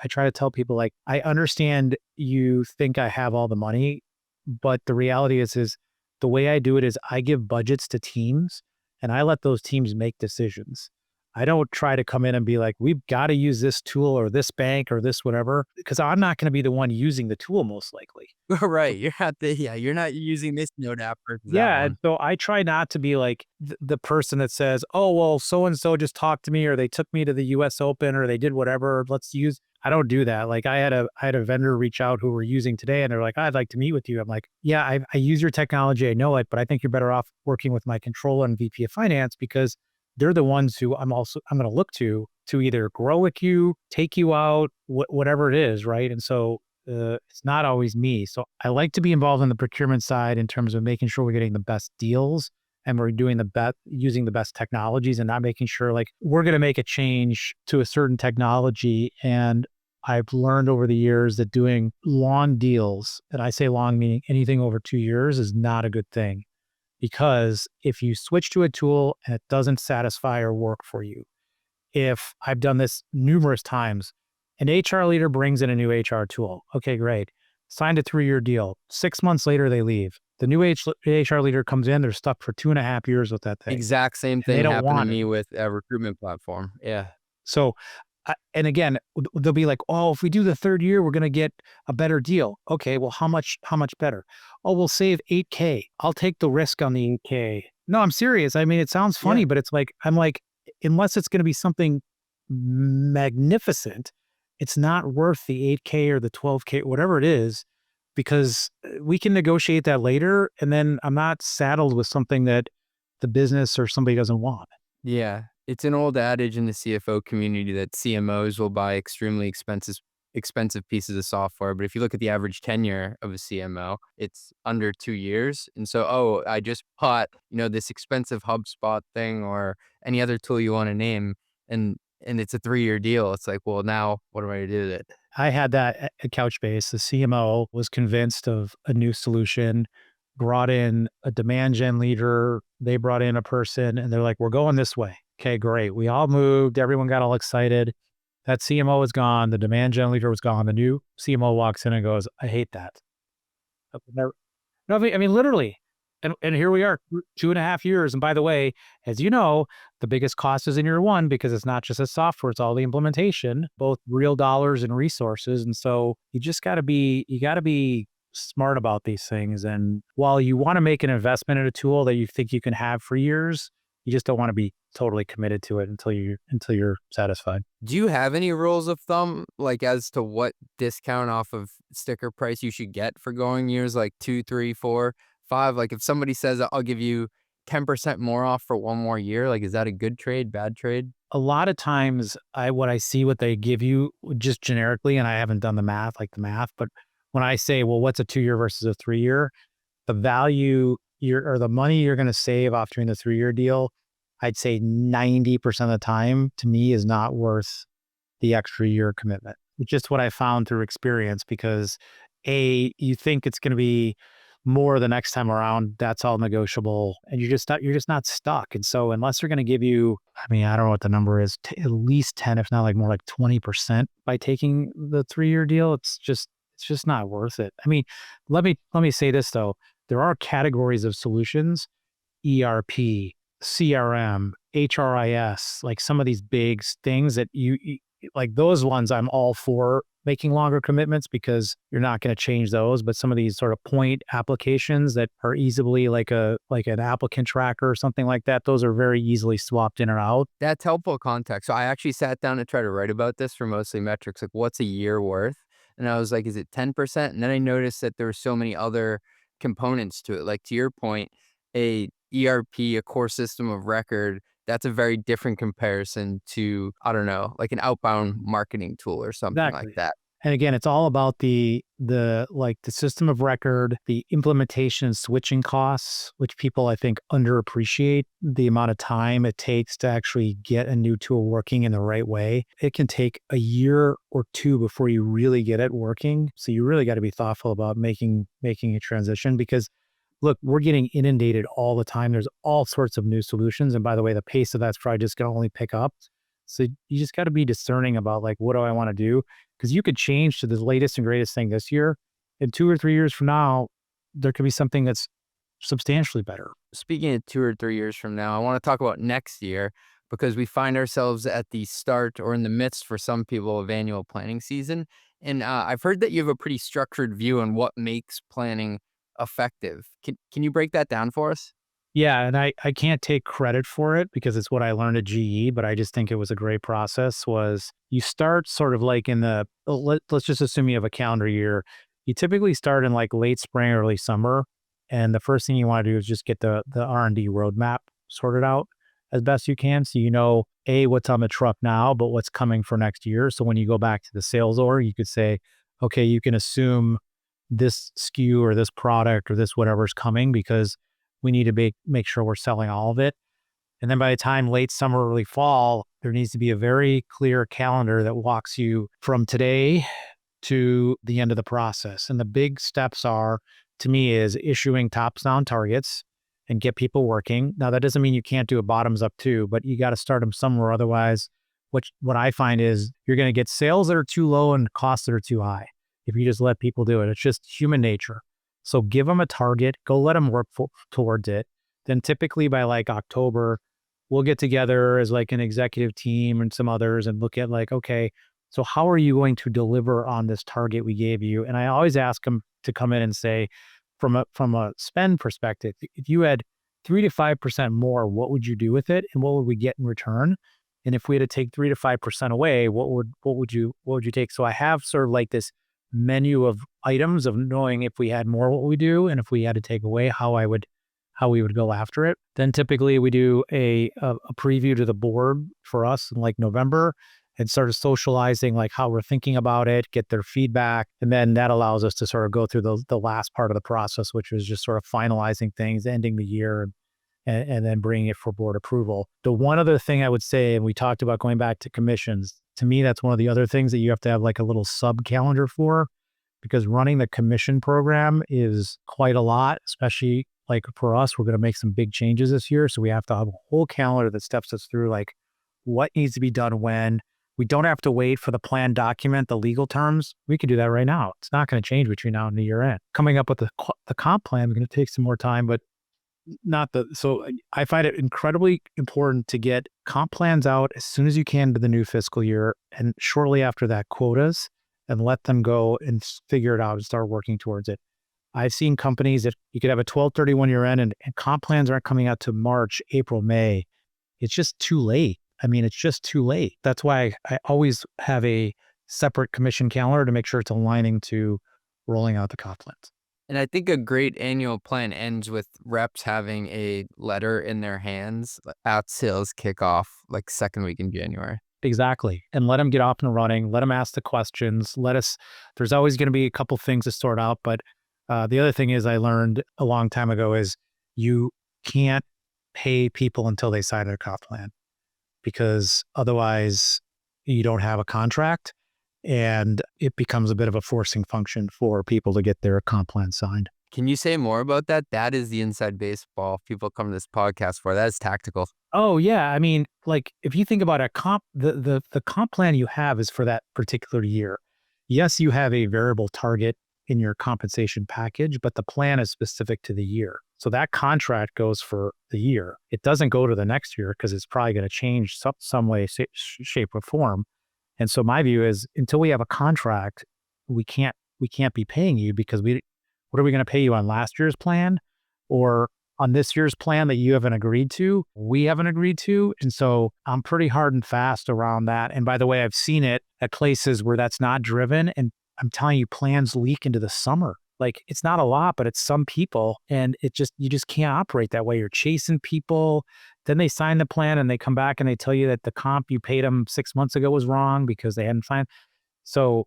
try to tell people, like, I understand you think I have all the money, but the reality is the way I do it is I give budgets to teams and I let those teams make decisions. I don't try to come in and be like, we've got to use this tool or this bank or this whatever, because I'm not going to be the one using the tool most likely. Right. You're not using this Node app or that Yeah. one. And so I try not to be like the person that says, oh, well, so-and-so just talked to me or they took me to the US Open or they did whatever. I don't do that. Like I had a vendor reach out who we're using today and they're like, I'd like to meet with you. I'm like, yeah, I use your technology. I know it, but I think you're better off working with my controller and VP of finance, because they're the ones who I'm going to look to either grow with you, take you out, whatever it is. Right. And so it's not always me. So I like to be involved in the procurement side in terms of making sure we're getting the best deals and we're doing using the best technologies, and not making sure like we're going to make a change to a certain technology. And I've learned over the years that doing long deals, and I say long meaning anything over 2 years, is not a good thing. Because if you switch to a tool and it doesn't satisfy or work for you, if I've done this numerous times, an HR leader brings in a new HR tool. Okay, great. Signed a 3-year deal. 6 months later, they leave. The new HR leader comes in, they're stuck for 2.5 years with that thing. Exact same They thing don't happened to want me it. with a recruitment platform. Yeah. So, and again, they'll be like, oh, if we do the 3rd year, we're going to get a better deal. Okay, well, how much better? Oh, we'll save $8K. I'll take the risk on the $8K. No, I'm serious. I mean, it sounds funny, Yeah. but it's like, I'm like, unless it's going to be something magnificent, it's not worth the 8K or the 12K, whatever it is, because we can negotiate that later. And then I'm not saddled with something that the business or somebody doesn't want. Yeah. It's an old adage in the CFO community that CMOs will buy extremely expensive pieces of software. But if you look at the average tenure of a CMO, it's under 2 years. And so, oh, I just bought, this expensive HubSpot thing or any other tool you want to name, and it's a 3-year deal. It's like, well, now what am I to do with it? I had that at Couchbase. The CMO was convinced of a new solution, brought in a demand gen leader. They brought in a person and they're like, we're going this way. Okay, great. We all moved. Everyone got all excited. That CMO is gone. The demand gen leader was gone. The new CMO walks in and goes, I hate that. No, I mean, literally. And here we are, 2.5 years. And by the way, as you know, the biggest cost is in year one because it's not just the software, it's all the implementation, both real dollars and resources. And so you got to be smart about these things. And while you want to make an investment in a tool that you think you can have for years, you just don't want to be totally committed to it until you're satisfied. Do you have any rules of thumb, like as to what discount off of sticker price you should get for going years like 2, 3, 4, 5? Like if somebody says I'll give you 10% more off for one more year, like is that a good trade, bad trade? A lot of times what I see what they give you just generically, and I haven't done the math, but when I say, well, what's a 2-year versus a 3-year, the value or the money you're going to save off doing the 3-year deal, I'd say 90% of the time to me is not worth the extra year commitment. It's just what I found through experience, because you think it's going to be more the next time around, that's all negotiable, and you're just not stuck. And so unless they're going to give you, I mean, I don't know what the number is, at least 10, if not like more like 20% by taking the 3-year deal, it's just not worth it. I mean, let me say this though. There are categories of solutions, ERP, CRM, HRIS, like some of these big things that you like, those ones I'm all for making longer commitments because you're not going to change those. But some of these sort of point applications that are easily like an applicant tracker or something like that, those are very easily swapped in or out. That's helpful context. So I actually sat down to try to write about this for Mostly Metrics, like what's a year worth? And I was like, is it 10%? And then I noticed that there were so many other components to it. Like to your point, a ERP, a core system of record, that's a very different comparison to, I don't know, like an outbound marketing tool or something Exactly. like that. And again, it's all about the system of record, the implementation and switching costs, which people I think underappreciate the amount of time it takes to actually get a new tool working in the right way. It can take a year or two before you really get it working. So you really got to be thoughtful about making a transition, because look, we're getting inundated all the time. There's all sorts of new solutions. And by the way, the pace of that's probably just going to only pick up. So you just got to be discerning about like, what do I want to do? Because you could change to the latest and greatest thing this year. And 2 or 3 years from now, there could be something that's substantially better. Speaking of 2 or 3 years from now, I want to talk about next year, because we find ourselves at the start or in the midst for some people of annual planning season. And I've heard that you have a pretty structured view on what makes planning effective. Can you break that down for us? Yeah, and I can't take credit for it because it's what I learned at GE, but I just think it was a great process. Was you start sort of like in the, let's just assume you have a calendar year. You typically start in like late spring, early summer. And the first thing you want to do is just get the R&D roadmap sorted out as best you can. So you know, what's on the truck now, but what's coming for next year. So when you go back to the sales org, you could say, okay, you can assume this SKU or this product or this whatever's coming, because we need to make sure we're selling all of it. And then by the time late summer, early fall, there needs to be a very clear calendar that walks you from today to the end of the process. And the big steps are, to me, is issuing tops-down targets and get people working. Now, that doesn't mean you can't do a bottoms-up too, but you got to start them somewhere. Otherwise, what I find is you're going to get sales that are too low and costs that are too high if you just let people do it. It's just human nature. So give them a target, go let them work towards it. Then typically by like October, we'll get together as like an executive team and some others and look at like, okay, so how are you going to deliver on this target we gave you? And I always ask them to come in and say, from a spend perspective, if you had 3 to 5% more, what would you do with it? And what would we get in return? And if we had to take 3 to 5% away, what would you take? So I have sort of like this menu of items of knowing if we had more, what we do, and if we had to take away, how we would go after it. Then typically we do a preview to the board for us in like November and sort of socializing like how we're thinking about it, get their feedback. And then that allows us to sort of go through the last part of the process, which is just sort of finalizing things, ending the year, and then bringing it for board approval. The one other thing I would say, and we talked about going back to commissions, to me, that's one of the other things that you have to have like a little sub calendar for, because running the commission program is quite a lot, especially like for us, we're going to make some big changes this year. So we have to have a whole calendar that steps us through like what needs to be done when. We don't have to wait for the plan document, the legal terms. We can do that right now. It's not going to change between now and the year end. Coming up with the comp plan, we're going to take some more time, but so I find it incredibly important to get comp plans out as soon as you can to the new fiscal year, and shortly after that quotas, and let them go and figure it out and start working towards it. I've seen companies that you could have a 12/31 year end and comp plans aren't coming out to March, April, May. It's just too late. I mean, it's just too late. That's why I always have a separate commission calendar to make sure it's aligning to rolling out the comp plans. And I think a great annual plan ends with reps having a letter in their hands at sales kickoff, like second week in January. Exactly. And let them get off and running. Let them ask the questions. There's always going to be a couple things to sort out. But the other thing is I learned a long time ago is you can't pay people until they sign their comp plan, because otherwise you don't have a contract and it becomes a bit of a forcing function for people to get their comp plan signed. Can you say more about that? That is the inside baseball people come to this podcast for. That is tactical. Oh yeah. I mean, like if you think about a comp, the comp plan you have is for that particular year. Yes, you have a variable target in your compensation package, but the plan is specific to the year. So that contract goes for the year. It doesn't go to the next year because it's probably going to change some way, shape, or form. And so my view is until we have a contract, we can't be paying you, because what are we going to pay you on last year's plan or on this year's plan that you haven't agreed to? We haven't agreed to. And so I'm pretty hard and fast around that. And by the way, I've seen it at places where that's not driven. And I'm telling you, plans leak into the summer. Like it's not a lot, but it's some people, and you just can't operate that way. You're chasing people. Then they sign the plan and they come back and they tell you that the comp you paid them 6 months ago was wrong because they hadn't signed. So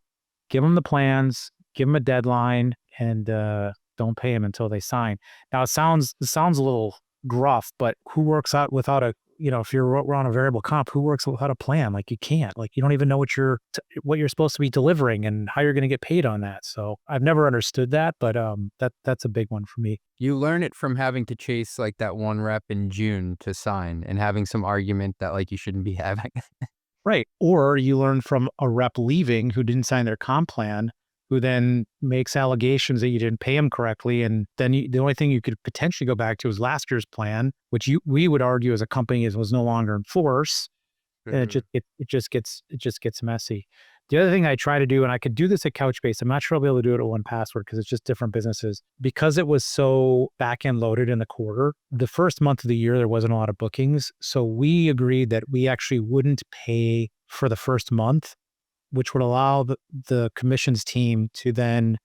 give them the plans, give them a deadline, and don't pay them until they sign. Now it sounds a little gruff, but who works out without if we're on a variable comp, who works without a plan? Like you can't. Like you don't even know what you're supposed to be delivering and how you're going to get paid on that. So I've never understood that, but that's a big one for me. You learn it from having to chase like that one rep in June to sign and having some argument that like you shouldn't be having. Right. Or you learn from a rep leaving who didn't sign their comp plan, who then makes allegations that you didn't pay them correctly. And then the only thing you could potentially go back to is last year's plan, which we would argue as a company was no longer in force. Mm-hmm. And it just gets messy. The other thing I try to do, and I could do this at Couchbase, I'm not sure I'll be able to do it at 1Password because it's just different businesses. Because it was so back-end loaded in the quarter, the first month of the year, there wasn't a lot of bookings. So we agreed that we actually wouldn't pay for the first month, which would allow the commissions team to then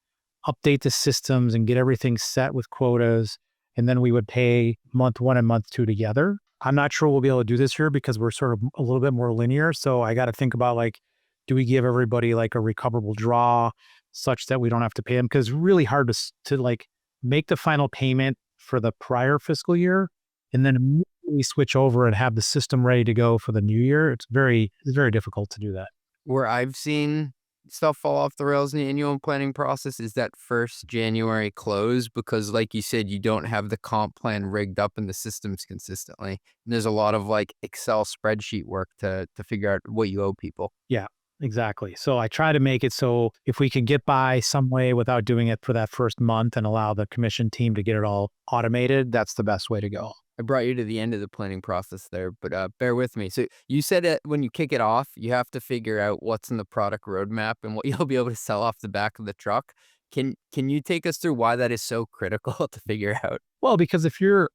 update the systems and get everything set with quotas. And then we would pay month 1 and month 2 together. I'm not sure we'll be able to do this here because we're sort of a little bit more linear. So I got to think about like, do we give everybody like a recoverable draw such that we don't have to pay them? Because it's really hard to like make the final payment for the prior fiscal year and then immediately switch over and have the system ready to go for the new year. It's very difficult to do that. Where I've seen stuff fall off the rails in the annual planning process is that first January close, because like you said, you don't have the comp plan rigged up in the systems consistently. And there's a lot of like Excel spreadsheet work to figure out what you owe people. Yeah, exactly. So I try to make it so if we can get by some way without doing it for that first month and allow the commission team to get it all automated, that's the best way to go. I brought you to the end of the planning process there, but bear with me. So you said that when you kick it off, you have to figure out what's in the product roadmap and what you'll be able to sell off the back of the truck. Can you take us through why that is so critical to figure out? Well, because the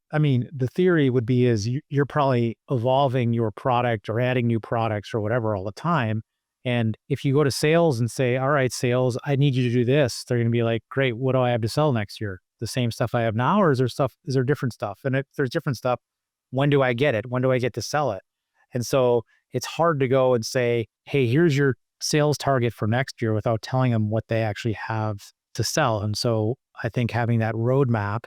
theory would be is you're probably evolving your product or adding new products or whatever all the time. And if you go to sales and say, all right, sales, I need you to do this, they're going to be like, great, what do I have to sell next year? The same stuff I have now, or is there different stuff? And if there's different stuff, when do I get it? When do I get to sell it? And so it's hard to go and say, hey, here's your sales target for next year without telling them what they actually have to sell. And so I think having that roadmap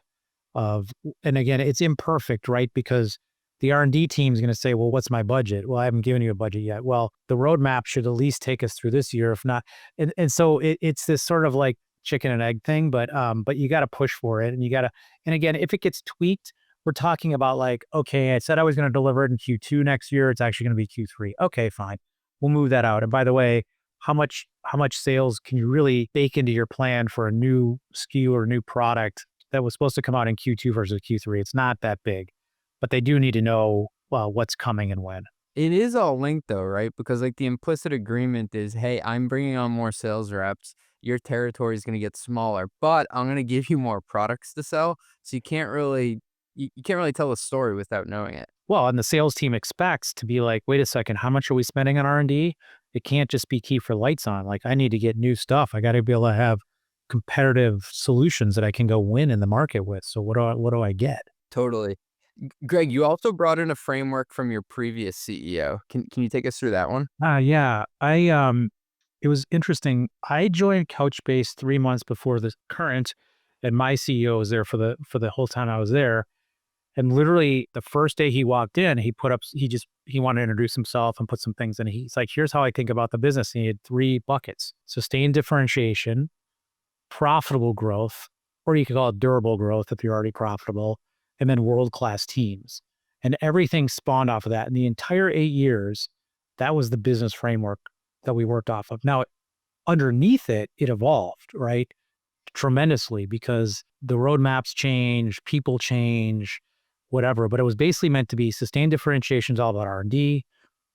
and again, it's imperfect, right? Because the R&D team is going to say, well, what's my budget? Well, I haven't given you a budget yet. Well, the roadmap should at least take us through this year, if not. And so it's this sort of like chicken and egg thing, but you got to push for it, and and again, if it gets tweaked, we're talking about like, okay, I said I was going to deliver it in Q2 next year. It's actually going to be Q3. Okay, fine. We'll move that out. And by the way, how much sales can you really bake into your plan for a new SKU or new product that was supposed to come out in Q2 versus Q3? It's not that big, but they do need to know, well, what's coming and when. It is all linked though, right? Because like the implicit agreement is, hey, I'm bringing on more sales reps. Your territory is going to get smaller, but I'm going to give you more products to sell. So you can't really tell a story without knowing it. Well, and the sales team expects to be like, wait a second, how much are we spending on R&D? It can't just be keep for lights on. Like, I need to get new stuff. I got to be able to have competitive solutions that I can go win in the market with. So what do I get? Totally. Greg, you also brought in a framework from your previous CEO. Can you take us through that one? Yeah. It was interesting. I joined Couchbase 3 months before the current, and my CEO was there for the whole time I was there. And literally the first day he walked in, he wanted to introduce himself and put some things in. He's like, here's how I think about the business. And he had 3 buckets: sustained differentiation, profitable growth, or you could call it durable growth if you're already profitable, and then world-class teams. And everything spawned off of that. In the entire 8 years, that was the business framework that we worked off of. Now, underneath it evolved, right? Tremendously, because the roadmaps change, people change, whatever. But it was basically meant to be sustained differentiation is all about R&D,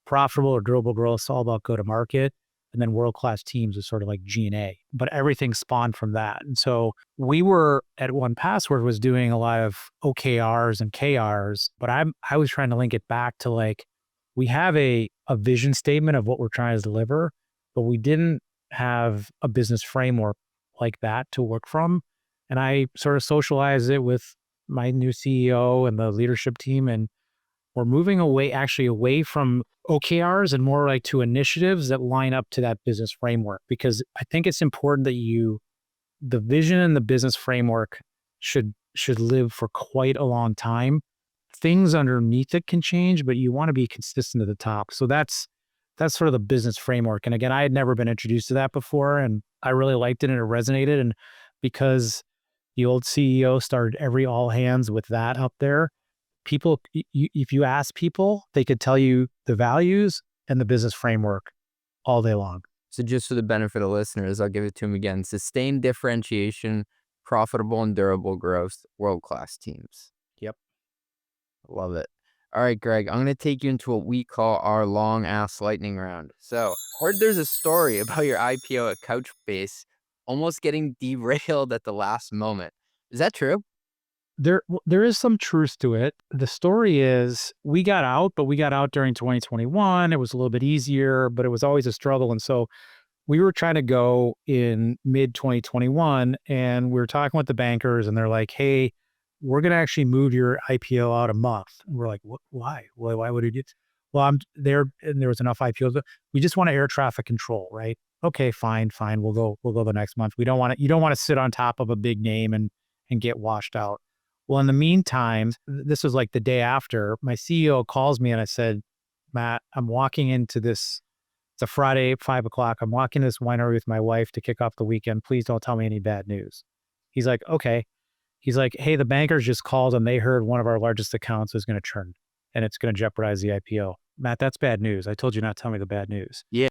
profitable or durable growth is all about go-to-market, and then world-class teams is sort of like G&A. But everything spawned from that. And so we were at 1Password was doing a lot of OKRs and KRs, but I was trying to link it back to like, we have a vision statement of what we're trying to deliver, but we didn't have a business framework like that to work from. And I sort of socialized it with my new CEO and the leadership team. And we're moving away from OKRs and more like to initiatives that line up to that business framework, because I think it's important that the vision and the business framework should live for quite a long time. Things underneath it can change, but you want to be consistent at the top. So that's sort of the business framework. And again, I had never been introduced to that before, and I really liked it and it resonated. And because the old CEO started every all hands with that up there, people, if you ask people, they could tell you the values and the business framework all day long. So just for the benefit of listeners, I'll give it to them again. Sustained differentiation, profitable and durable growth, world-class teams. Yep. Love it. All right, Greg, I'm going to take you into what we call our long-ass lightning round. So heard there's a story about your IPO at Couchbase almost getting derailed at the last moment. Is that true? There is some truth to it. The story is we got out, but we got out during 2021. It was a little bit easier, but it was always a struggle. And so we were trying to go in mid 2021, and we were talking with the bankers, and they're like, hey, we're going to actually move your IPO out a month. And we're like, why? Why would we do? Well, I'm there, and there was enough IPOs. We just want to air traffic control, right? Okay, fine. We'll go the next month. You don't want to sit on top of a big name and get washed out. Well, in the meantime, this was like the day after, my CEO calls me and I said, Matt, I'm walking into this. It's a Friday at 5:00. I'm walking to this winery with my wife to kick off the weekend. Please don't tell me any bad news. He's like, okay. He's like, hey, the bankers just called and they heard one of our largest accounts is going to churn and it's going to jeopardize the IPO. Matt, that's bad news. I told you not to tell me the bad news. Yeah.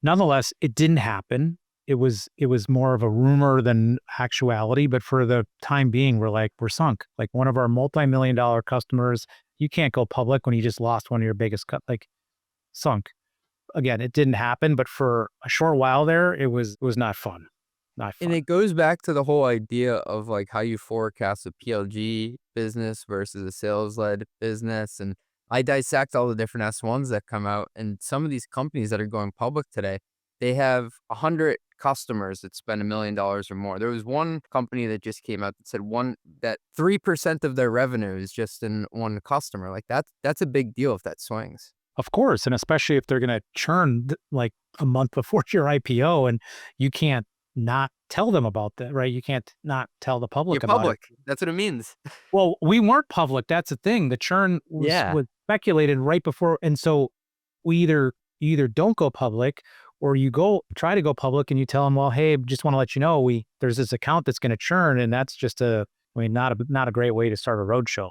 Nonetheless, it didn't happen. It was more of a rumor than actuality, but for the time being, we're sunk. Like one of our multi-million-dollar customers, you can't go public when you just lost one of your biggest sunk. Again, it didn't happen, but for a short while there, it was not fun. Not fun. And it goes back to the whole idea of like how you forecast a PLG business versus a sales-led business. And I dissect all the different S1s that come out, and some of these companies that are going public today, they have 100 customers that spend $1 million or more. There was one company that just came out that said that 3% of their revenue is just in one customer. Like that's a big deal if that swings. Of course, and especially if they're going to churn like a month before your IPO, and you can't not tell them about that, right? You can't not tell the public You're about public. it. That's what it means. Well, we weren't public. That's the thing. The churn was speculated right before, and so we either don't go public Or you try to go public and you tell them, well, hey, just want to let you know, there's this account that's going to churn. And that's just not a great way to start a roadshow.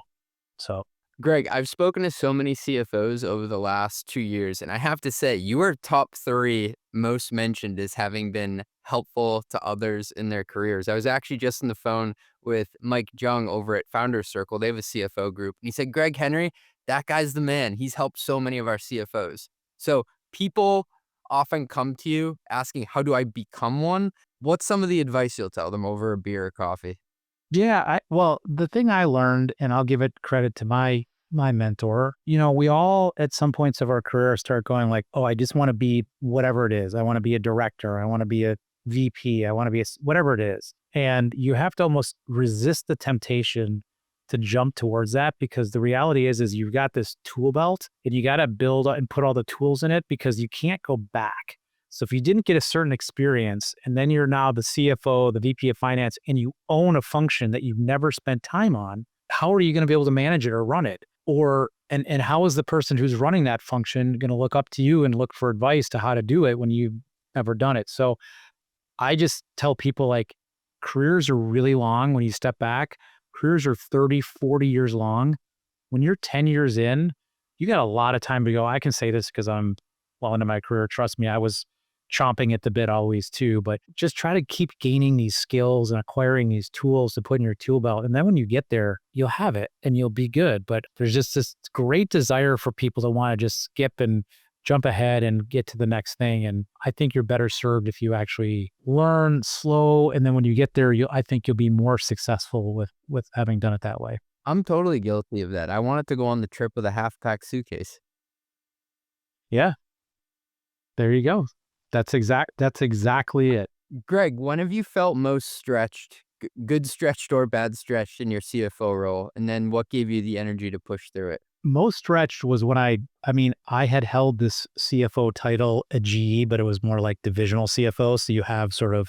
So Greg, I've spoken to so many CFOs over the last 2 years, and I have to say, you are top 3 most mentioned as having been helpful to others in their careers. I was actually just on the phone with Mike Jung over at Founders Circle. They have a CFO group, and he said, Greg Henry, that guy's the man. He's helped so many of our CFOs. So people often come to you asking, how do I become one? What's some of the advice you'll tell them over a beer or coffee? yeah, well, the thing I learned, and I'll give it credit to my mentor, we all at some points of our career start going like, oh, I just want to be whatever it is. I want to be a director. I want to be a VP. I want to be whatever it is. And you have to almost resist the temptation to jump towards that, because the reality is you've got this tool belt and you got to build and put all the tools in it, because you can't go back. So if you didn't get a certain experience and then you're now the CFO, the VP of finance, and you own a function that you've never spent time on, how are you going to be able to manage it or run it? And how is the person who's running that function going to look up to you and look for advice to how to do it when you've never done it? So I just tell people, like, careers are really long when you step back. Careers are 30, 40 years long. When you're 10 years in, you got a lot of time to go. I can say this because I'm well into my career. Trust me, I was chomping at the bit always too, but just try to keep gaining these skills and acquiring these tools to put in your tool belt. And then when you get there, you'll have it and you'll be good. But there's just this great desire for people to want to just skip and jump ahead and get to the next thing. And I think you're better served if you actually learn slow. And then when you get there, I think you'll be more successful with having done it that way. I'm totally guilty of that. I wanted to go on the trip with a half-packed suitcase. Yeah. There you go. That's exactly it. Greg, when have you felt most stretched, good stretched or bad stretched in your CFO role? And then what gave you the energy to push through it? Most stretched was when I had held this CFO title at GE, but it was more like divisional CFO. So you have sort of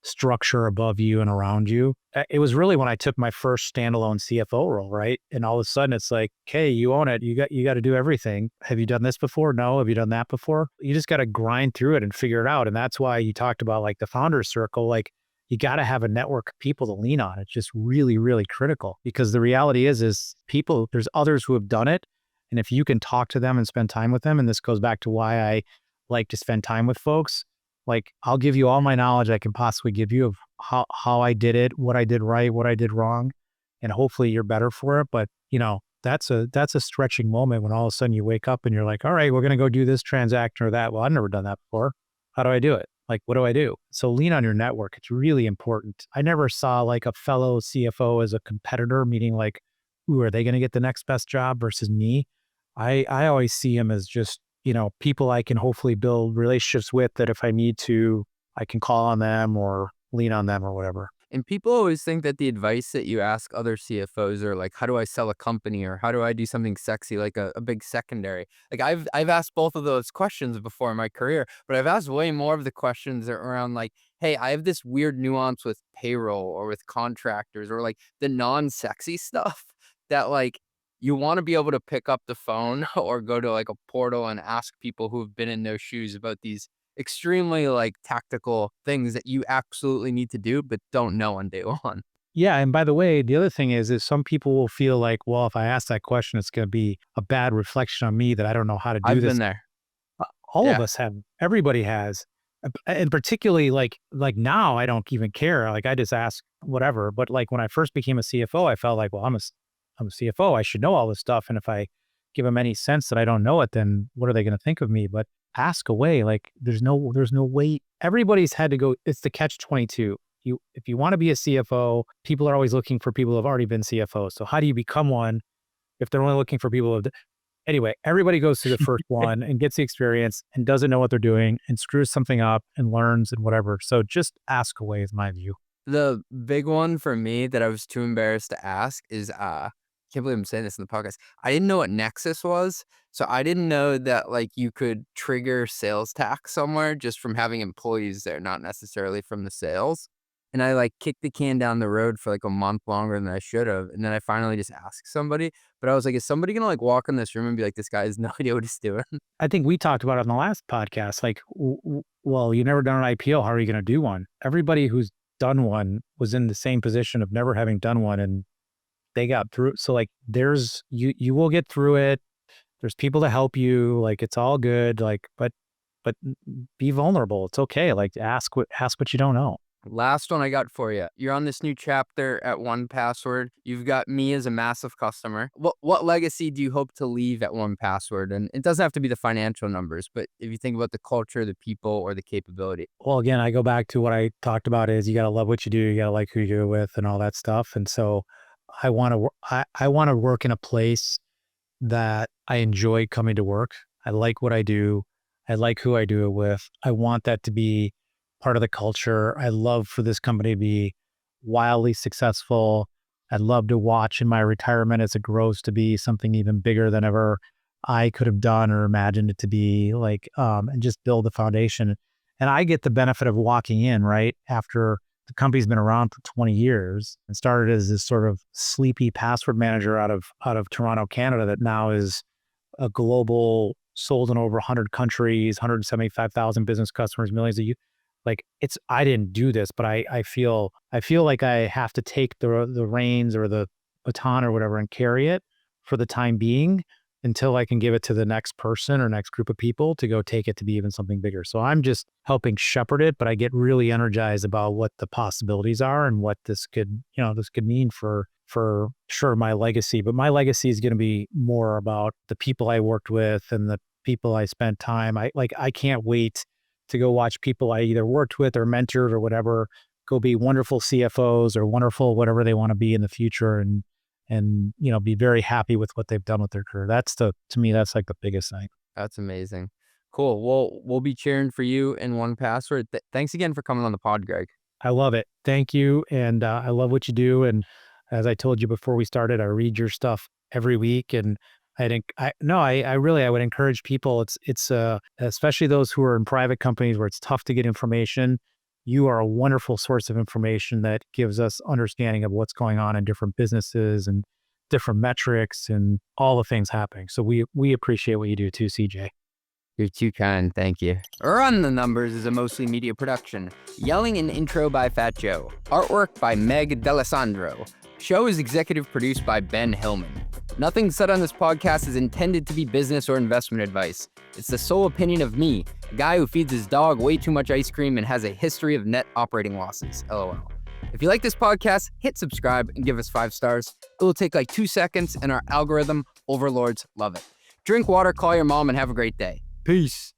structure above you and around you. It was really when I took my first standalone CFO role, right? And all of a sudden it's like, okay, you own it. You got to do everything. Have you done this before? No. Have you done that before? You just got to grind through it and figure it out. And that's why you talked about like the founders circle. Like, you got to have a network of people to lean on. It's just really, really critical, because the reality is people, there's others who have done it. And if you can talk to them and spend time with them, and this goes back to why I like to spend time with folks, like, I'll give you all my knowledge I can possibly give you of how I did it, what I did right, what I did wrong, and hopefully you're better for it. But that's a stretching moment when all of a sudden you wake up and you're like, all right, we're going to go do this transaction or that. Well, I've never done that before. How do I do it? Like, what do I do? So lean on your network. It's really important. I never saw like a fellow CFO as a competitor, meaning like, ooh, are they going to get the next best job versus me? I always see them as just, people I can hopefully build relationships with, that if I need to, I can call on them or lean on them or whatever. And people always think that the advice that you ask other CFOs are like, how do I sell a company, or how do I do something sexy, like a big secondary? Like, I've asked both of those questions before in my career, but I've asked way more of the questions around like, hey, I have this weird nuance with payroll or with contractors, or like the non-sexy stuff that like you want to be able to pick up the phone or go to like a portal and ask people who've been in those shoes about these extremely like tactical things that you absolutely need to do, but don't know on day one. Yeah. And by the way, the other thing is some people will feel like, well, if I ask that question, it's going to be a bad reflection on me that I don't know how to do I've this. been there. All of us have. Everybody has. And particularly like now, I don't even care. Like, I just ask whatever. But like when I first became a CFO, I felt like, well, I'm a CFO. I should know all this stuff. And if I give them any sense that I don't know it, then what are they going to think of me? But ask away. Like, there's no way. Everybody's had to go. It's the catch-22. If you want to be a CFO, people are always looking for people who have already been CFOs. So how do you become one if they're only looking for people anyway, everybody goes through the first one and gets the experience and doesn't know what they're doing and screws something up and learns and whatever. So just ask away is my view. The big one for me that I was too embarrassed to ask is, I can't believe I'm saying this in the podcast. I didn't know what Nexus was. So I didn't know that like you could trigger sales tax somewhere just from having employees there, not necessarily from the sales. And I like kicked the can down the road for like a month longer than I should have. And then I finally just asked somebody. But I was like, is somebody going to like walk in this room and be like, this guy has no idea what he's doing? I think we talked about it on the last podcast. Like, well, you never done an IPO. How are you going to do one? Everybody who's done one was in the same position of never having done one, and they got through. So like, there's you will get through it. There's people to help you. Like, it's all good. Like, but be vulnerable. It's okay. Like, ask what you don't know. Last one I got for you. You're on this new chapter at 1Password. You've got me as a massive customer. What legacy do you hope to leave at 1Password? And it doesn't have to be the financial numbers, but if you think about the culture, the people, or the capability. Well, again, I go back to what I talked about is you got to love what you do. You got to like who you do it with and all that stuff. And so I want to work in a place that I enjoy coming to work. I like what I do. I like who I do it with. I want that to be part of the culture. I love for this company to be wildly successful. I'd love to watch in my retirement as it grows to be something even bigger than ever I could have done or imagined it to be, like, and just build the foundation. And I get the benefit of walking in right after the company's been around for 20 years and started as this sort of sleepy password manager out of Toronto, Canada, that now is a global, sold in over 100 countries, 175,000 business customers, millions of you. Like, I didn't do this, but I feel like I have to take the reins or the baton or whatever and carry it for the time being until I can give it to the next person or next group of people to go take it to be even something bigger. So I'm just helping shepherd it, but I get really energized about what the possibilities are and what this could mean for sure my legacy. But my legacy is going to be more about the people I worked with and the people I spent time. I can't wait to go watch people I either worked with or mentored or whatever go be wonderful CFOs or wonderful whatever they want to be in the future, and be very happy with what they've done with their career. To me, that's like the biggest thing. That's amazing. Cool. Well, we'll be cheering for you in 1Password. Thanks again for coming on the pod, Greg. I love it. Thank you. And I love what you do. And as I told you before we started, I read your stuff every week, and I would encourage people. It's especially those who are in private companies where it's tough to get information. You are a wonderful source of information that gives us understanding of what's going on in different businesses and different metrics and all the things happening. So we appreciate what you do too, CJ. You're too kind. Thank you. Run the Numbers is a mostly media production. Yelling and intro by Fat Joe. Artwork by Meg D'Alessandro. Show is executive produced by Ben Hillman. Nothing said on this podcast is intended to be business or investment advice. It's the sole opinion of me, a guy who feeds his dog way too much ice cream and has a history of net operating losses. LOL. If you like this podcast, hit subscribe and give us 5 stars. It will take like 2 seconds and our algorithm overlords love it. Drink water, call your mom, and have a great day. Peace.